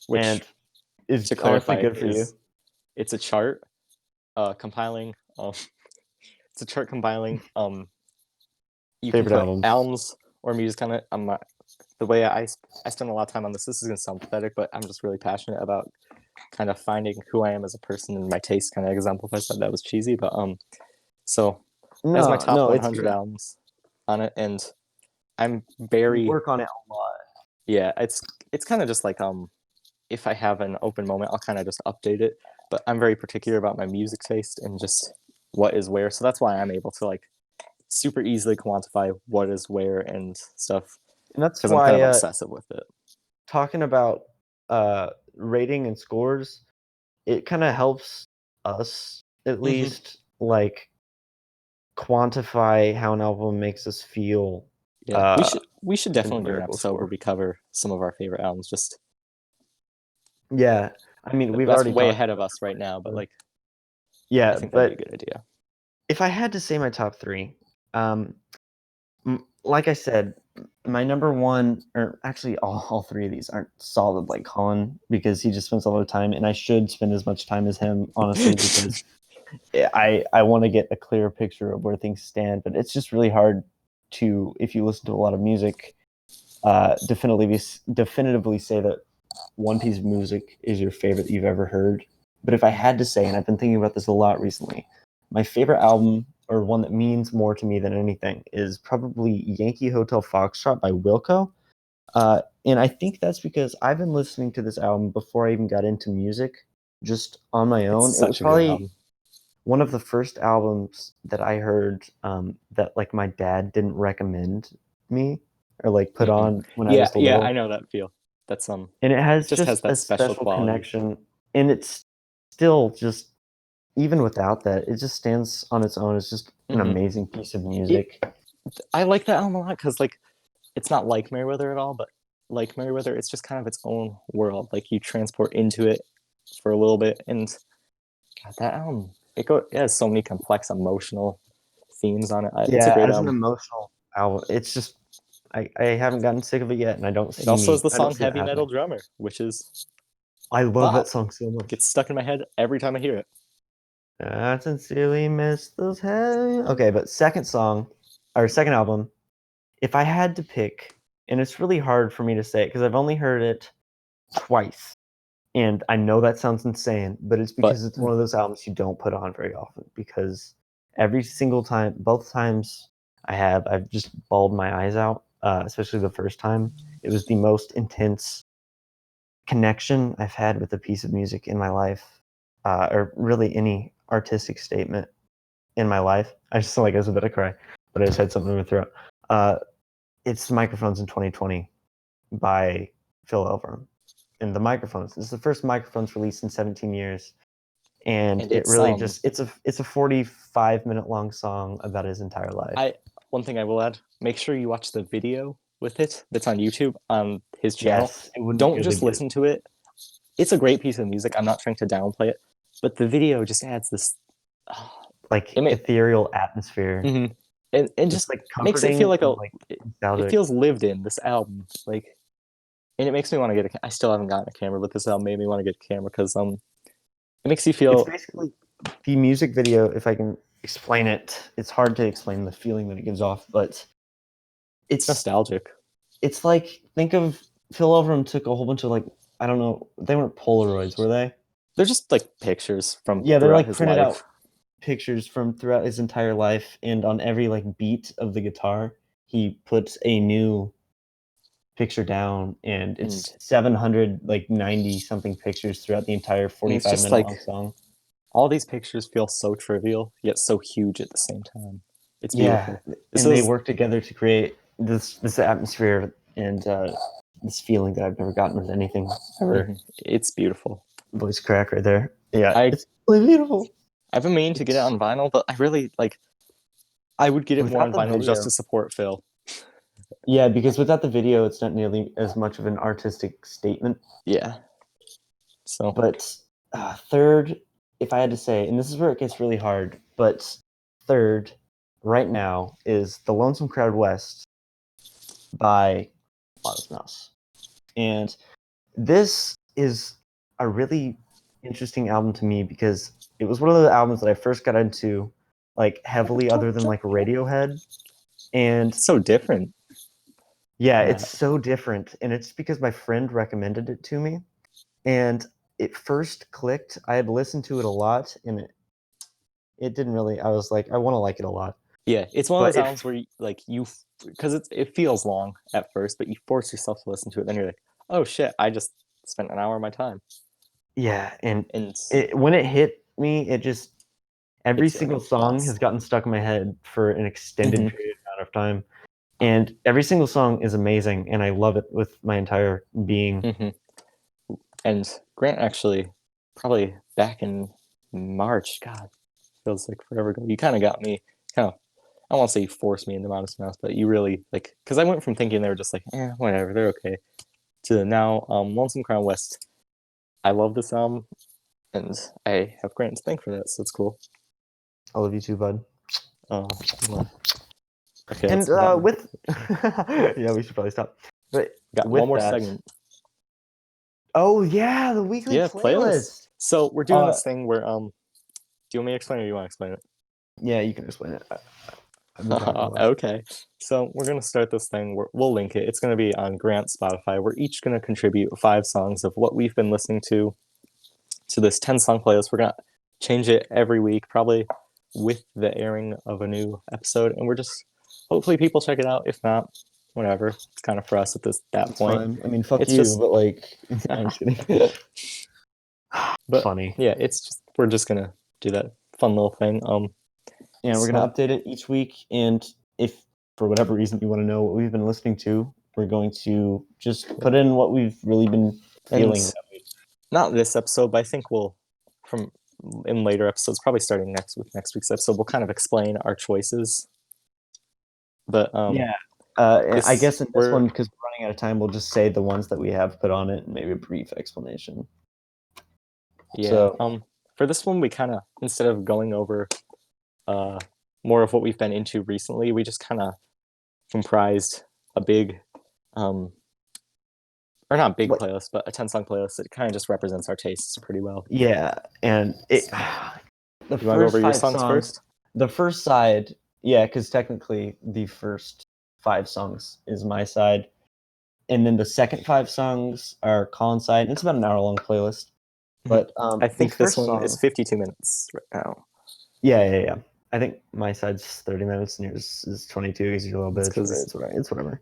Which, and is to honestly clarify, good for you. is it's a chart compiling. It's a chart compiling. You can Favorite put albums. albums or music on it. The way I spend a lot of time on this. This is gonna sound pathetic, but I'm just really passionate about kind of finding who I am as a person, and my taste kind of exemplifies that. That was cheesy, but so it has my top No, it's 100 good. albums on it, and I'm You very, work on it a lot. yeah. It's kind of just like if I have an open moment, I'll kind of just update it. But I'm very particular about my music taste and just what is where. So that's why I'm able to like super easily quantify what is where and stuff And that's because I'm kind why of obsessive with it. talking about rating and scores, it kind of helps us at least like quantify how an album makes us feel. Yeah, we should In the definitely do an lyrical episode where score. we cover some of our favorite albums. Just Yeah, I mean, we've that's already way talked ahead of about us right now, but like I yeah, think that'd be a but good idea. if I had to say my top 3, like I said, my number 1, or actually all 3 of these aren't solid like Colin because he just spends a lot of time, and I should spend as much time as him, honestly, because I want to get a clearer picture of where things stand. But it's just really hard to, if you listen to a lot of music, definitively say that one piece of music is your favorite that you've ever heard. But if I had to say, and I've been thinking about this a lot recently, my favorite album, or one that means more to me than anything, is probably Yankee Hotel Foxtrot by Wilco. And I think that's because I've been listening to this album before I even got into music, just on my own. It's It was such a good probably album. one of the first albums that I heard that like my dad didn't recommend me or like put on when I Yeah, was yeah, I little. know that feel. That's And it it has just has just a that special special quality. connection, and it's still just, even without that, it just stands on its own. It's just an amazing piece of music. I like that album a lot because like it's not like Merriweather at all, but like Merriweather, it's just kind of its own world. Like you transport into it for a little bit, and God, that album it has so many complex emotional themes on it. It's a Yeah, great as an album. emotional album, it's just I haven't gotten sick of it yet, and It also has the I don't song see it "Heavy Metal happening. Drummer," which is I love that bop song so much. gets stuck in my head every time I hear it. I sincerely miss those heavy. Okay, but second album. If I had to pick, and it's really hard for me to say because I've only heard it twice, and I know that sounds insane, but it's But because it's one of those albums you don't put on very often. Because every single time, both times I've just bawled my eyes out. Especially the first time, it was the most intense connection I've had with a piece of music in my life, or really any artistic statement in my life. I just feel like I was about to cry, but I just had something in my throat. It's Microphones in 2020 by Phil Elverum. And the Microphones. This is the first Microphones released in 17 years. And it it's really it's a 45-minute long song about his entire life. one thing I will add, make sure you watch the video with it that's on YouTube on his channel. Yes, it wouldn't Don't really just be listen to it. It's a great piece of music. I'm not trying to downplay it, but the video just adds this like it may, ethereal atmosphere. mhm. And Just just like makes it feel comforting like and like it nostalgic. feels lived in, this album. Like, and it makes me want to get I still haven't gotten a camera, but this album made me want to get a camera because it makes you It's feel basically the music video, if I can explain it. It's hard to explain the feeling that it gives off, but it's it's nostalgic. it's like, think of Phil Elverum took a whole bunch of, like, I don't know, they weren't Polaroids, were they? They're just like pictures from Yeah, they're throughout like his printed life. out pictures from throughout his entire life, and on every like beat of the guitar, he puts a new picture down, and And, it's 700 like 90 something pictures throughout the entire and it's just 45-minute like long song. all these pictures feel so trivial yet so huge at the same time. It's Yeah, beautiful. This and they is work together to create this atmosphere and this feeling that I've never gotten with anything ever. it's beautiful. Voice crack right there. Yeah, I it's really beautiful. I've been meaning to get it on vinyl, but I really like I would get it more Without on the vinyl just video, to support Phil. yeah, because without the video, it's not nearly as much of an artistic statement. Yeah. So But third, if I had to say, and this is where it gets really hard, but third right now is The Lonesome Crowd West by Modest Mouse. And this is a really interesting album to me because it was one of the albums that I first got into, like, heavily, other than like Radiohead. And so different. yeah, it's so different. And it's because my friend recommended it to me. And it first clicked. I had listened to it a lot, and it didn't really. I was like, I want to like it a lot. Yeah, it's one of But those albums where you because it feels long at first, but you force yourself to listen to it. Then you're like, oh shit, I just spent an hour of my time. yeah, and And when it hit me, it just every it's like single a song bus. has gotten stuck in my head for an extended Mhm. period amount of time. And every single song is amazing, and I love it with my entire being. Mhm. And Grant actually probably back in March. God, feels like forever ago. You kind of got me. Kind of. I won't say you forced me into Modest Mouse, but you really like because I went from thinking they were just like, whatever, they're okay, to now Lonesome Crown West. I love this album, and I have Grant to thank for that, so it's cool. I love you too, bud. Oh, okay. And with yeah, we should probably stop. But Got one with more that, segment. oh yeah, the weekly Yeah, playlist. playlist. So we're doing this thing where do you want me to explain it or do you want to explain it? Yeah, you can explain it. I've been talking a lot. Okay. So we're gonna start this thing. We'll link it. It's gonna be on Grant's Spotify. We're each gonna contribute 5 songs of what we've been listening to this 10-song playlist. We're gonna change it every week, probably with the airing of a new episode, and we're just hopefully people check it out. If not, whatever. It's kind of for us at that It's point. fine. I mean, fuck It's you, just, but like, I'm just kidding. but Funny. yeah, it's just we're just gonna do that fun little thing. And we're gonna So update it each week. And if for whatever reason you want to know what we've been listening to, we're going to just put in what we've really been feeling and that week. not this episode, but I think we'll from in later episodes, probably starting next week's episode, we'll kind of explain our choices. But Yeah. I this guess in this we're one, because we're running out of time, we'll just say the ones that we have put on it and maybe a brief explanation. yeah. So For this one, we kind of instead of going over more of what we've been into recently, we just kind of comprised a big or not big what? playlist, but a 10-song playlist that kind of just represents our tastes pretty well. Yeah, and it. The You want to go first over your 5 songs songs, first? the first side, yeah, because technically the first 5 songs is my side, and then the second 5 songs are Colin's side, and it's about an hour-long playlist. But I the think this first one is song, 52 minutes right now. yeah. I think my side's 30 minutes and yours is 22 because you're a little It's bitch, but 'cause- it's whatever.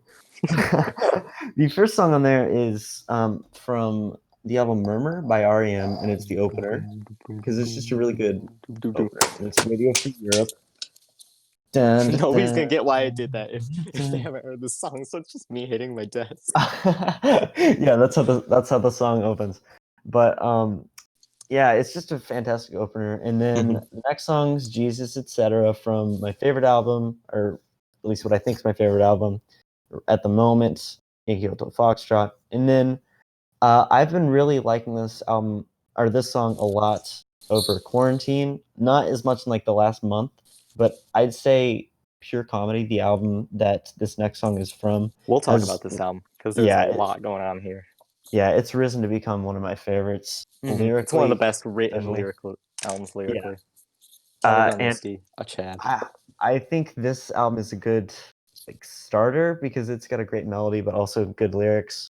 The first song on there is from the album Murmur by REM, and it's the opener because it's just a really good opener. And it's Radio Free Europe. Dun, dun, Nobody's dun, gonna get why I did that if they dun. haven't heard the song. So it's just me hitting my desk. Yeah, that's how the song opens. But yeah, it's just a fantastic opener. And then the next song's Jesus, etc. from my favorite album, or at least what I think is my favorite album at the moment, Yankee Hotel Foxtrot. And then I've been really liking this album or this song a lot over quarantine. Not as much in like the last month, but I'd say Pure Comedy, the album that this next song is from, We'll talk has about this album because there's yeah, a lot going on here. yeah, it's risen to become one of my favorites lyrically. It's one of the best written especially. lyrical albums lyrically. Yeah. Water Gun And Misty, a Chad. I think this album is a good like starter because it's got a great melody but also good lyrics.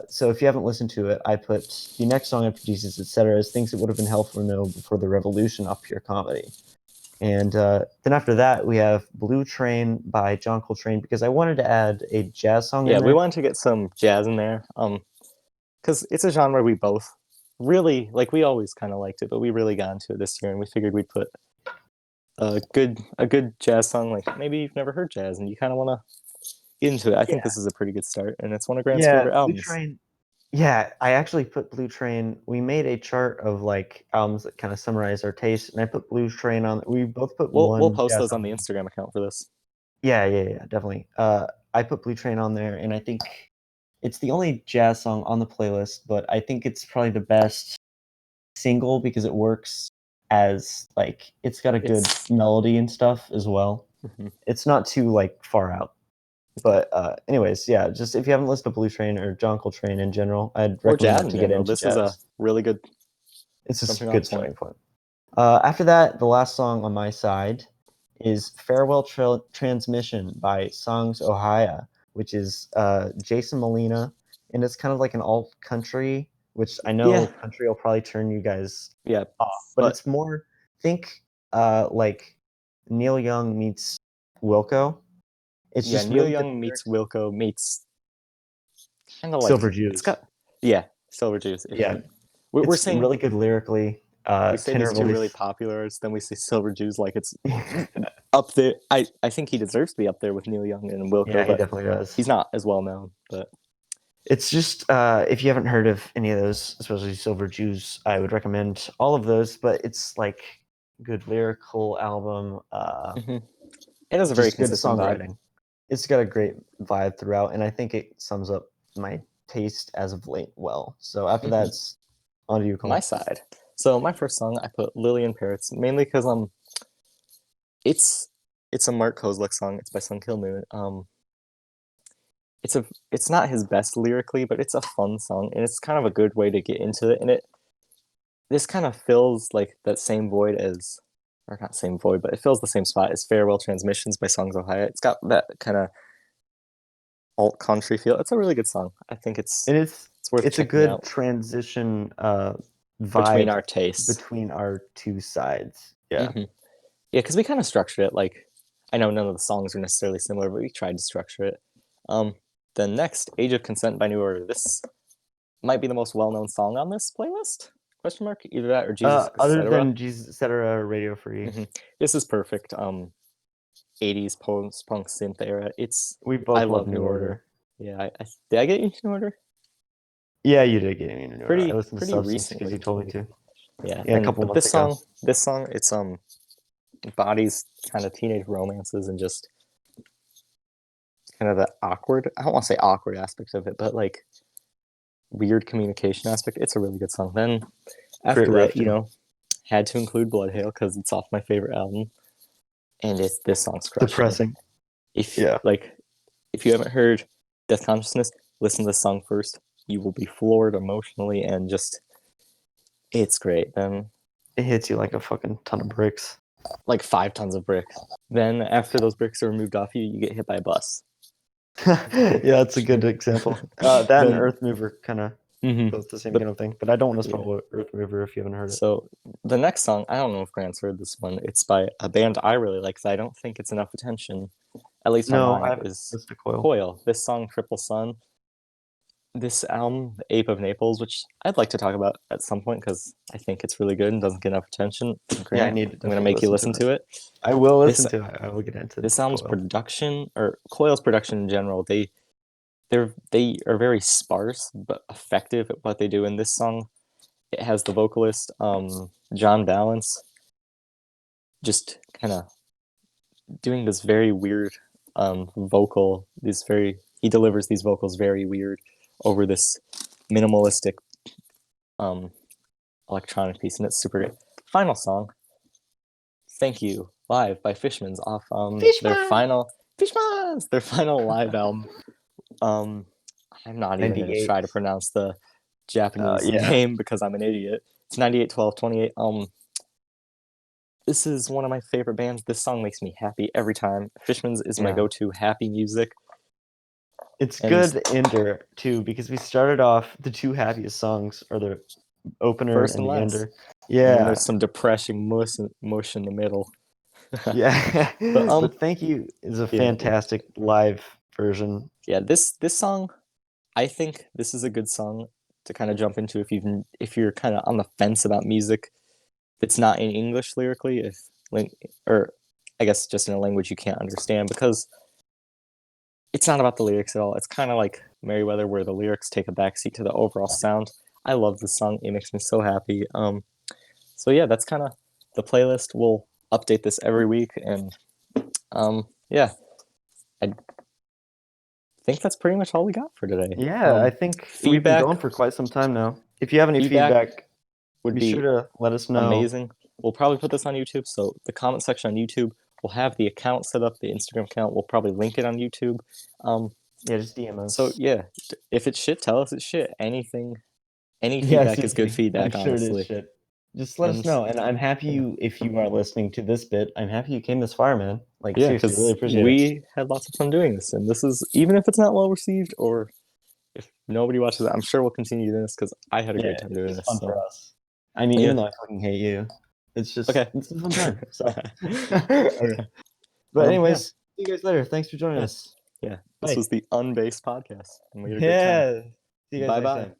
So if you haven't listened to it, I put the next song after Jesus, etc. is Things That Would Have Been Hell for No Before the Revolution off Pure Comedy. And then after that, we have Blue Train by John Coltrane because I wanted to add a jazz song in Yeah, there. we wanted to get some jazz in there. Because it's a genre we both really like. We always kind of liked it, but we really got into it this year, and we figured we'd put a good jazz song. Like maybe you've never heard jazz and you kind of want to get into it. I think this is a pretty good start, and it's one of Grant's favorite Blue albums. Train. Yeah, I actually put Blue Train. We made a chart of like albums that kind of summarize our taste, and I put Blue Train on. We both put We'll one post jazz those on the album. Instagram account for this. Yeah, definitely. I put Blue Train on there, and I think it's the only jazz song on the playlist, but I think it's probably the best single because it works as like it's got a good melody and stuff as well. It's not too like far out. But anyways, yeah, just if you haven't listened to Blue Train or John Coltrane in general, I'd Or recommend jazz that in to get general. into This jazz. is a really good. It's a jumping good off starting point. point. After that, the last song on my side is Farewell Transmission by Songs Ohio, which is Jason Molina, and it's kind of like an alt country, which I know country will probably turn you guys off, but it's more think like Neil Young meets Wilco. It's just Neil really Young good meets lyrics. Wilco meets kind of like Silver Jews. It's got Silver Jews. Yeah, We're it's saying really good lyrically. we say Tenor these two voice. really popular artists, then we say Silver Jews like it's up there. I think he deserves to be up there with Neil Young and Wilco, Yeah, he but definitely does. he's not as well known. But it's just if you haven't heard of any of those, especially Silver Jews, I would recommend all of those. But it's like good lyrical album. it has a very Just good consistent vibe. songwriting. It's got a great vibe throughout, and I think it sums up my taste as of late well. So after that's on to you, Cole. My side. So my first song I put Lillian Parrots mainly because it's a Mark Kozlik song. It's by Sunkill Moon. It's not his best lyrically, but it's a fun song, and it's kind of a good way to get into it. And this kind of fills like that same void as, or not same void, but it fills the same spot as Farewell Transmissions by Songs Ohio. It's got that kind of alt country feel. It's a really good song. I think it's worth it's a checking good out transition vibe between our tastes, between our two sides. Yeah. because we kind of structured it like, I know none of the songs are necessarily similar, but we tried to structure it. The next, Age of Consent by New Order. This might be the most well-known song on this playlist? Question mark. Either that or Jesus, Other etc. than Jesus, etc. Radio Free. This is perfect. 80s post-punk synth era. We both love New Order. Yeah, did I get you New Order? Yeah, you did get me New Order. I listened to pretty Substance because recently. you told me to. Yeah, a couple months ago. This song, it's bodies kind of teenage romances and just kind of the awkward. I don't want to say awkward aspect of it, but like weird communication aspect. It's a really good song. Then after that, had to include Blood Hail because it's off my favorite album, and this song's crushing. Depressing. If you haven't heard Death Consciousness, listen to this song first. You will be floored emotionally and just it's great. Then It hits you like a fucking ton of bricks. Like 5 tons of bricks. Then after those bricks are removed off you, you get hit by a bus. Yeah, that's a good example. That and Then- Earth Mover kind of Mhm. both the same But- kind of thing. But I don't want to Yeah. spoil Earth Mover if you haven't heard it. So the next song, I don't know if Grant's heard this one. It's by a band I really like that I don't think it's enough attention, at least No, online, I've is listened to Coil. Coil. This song, Triple Sun. This album, Ape of Naples, which I'd like to talk about at some point because I think it's really good and doesn't get enough attention. Grant, Yeah, I need to I'm going to make you listen to it. I will listen to it. I will get into This album's Coil. production, or Coil's production in general, they are very sparse but effective at what they do. In this song, it has the vocalist John Balance just kind of doing this very weird vocal. He delivers these vocals very weird over this minimalistic electronic piece, and it's super good. Final song, Thank You, live by Fishmans off their final live album. I'm not even going to try to pronounce the Japanese name because I'm an idiot. It's 981228. This is one of my favorite bands. This song makes me happy every time. Fishmans is my go-to happy music. It's good ender too because we started off the two happiest songs are the opener First and and the last. ender. And Yeah, then there's some depressing mush in the middle. yeah. But Thank You is a fantastic live version. Yeah, this song, I think this is a good song to kind of jump into if you're kind of on the fence about music that's not in English lyrically, or I guess just in a language you can't understand, because it's not about the lyrics at all. It's kind of like Merriweather, where the lyrics take a backseat to the overall sound. I love this song. It makes me so happy. So yeah, that's kind of the playlist. We'll update this every week, and yeah, I think that's pretty much all we got for today. Yeah, I think we've been going for quite some time now. If you have any feedback would be sure to let us know. Amazing. We'll probably put this on YouTube, so the comment section on YouTube, we'll have the account set up, the Instagram account. We'll probably link it on YouTube. Yeah, just DM us. So yeah, if it's shit, tell us it's shit. Any feedback is good feedback. I'm sure honestly, it is shit. Just let us know, and I'm happy if you are listening to this bit. I'm happy you came this far, man. Like seriously, really appreciate it. We had lots of fun doing this, and this is, even if it's not well received or if nobody watches it, I'm sure we'll continue doing this because I had a great time doing this. Fun for us. I mean, even though I fucking hate you, it's just it's a fun time. So. Okay. But anyways, see you guys later. Thanks for joining us. Yeah, this was the Unbased podcast, and we had a great time. See you guys next time.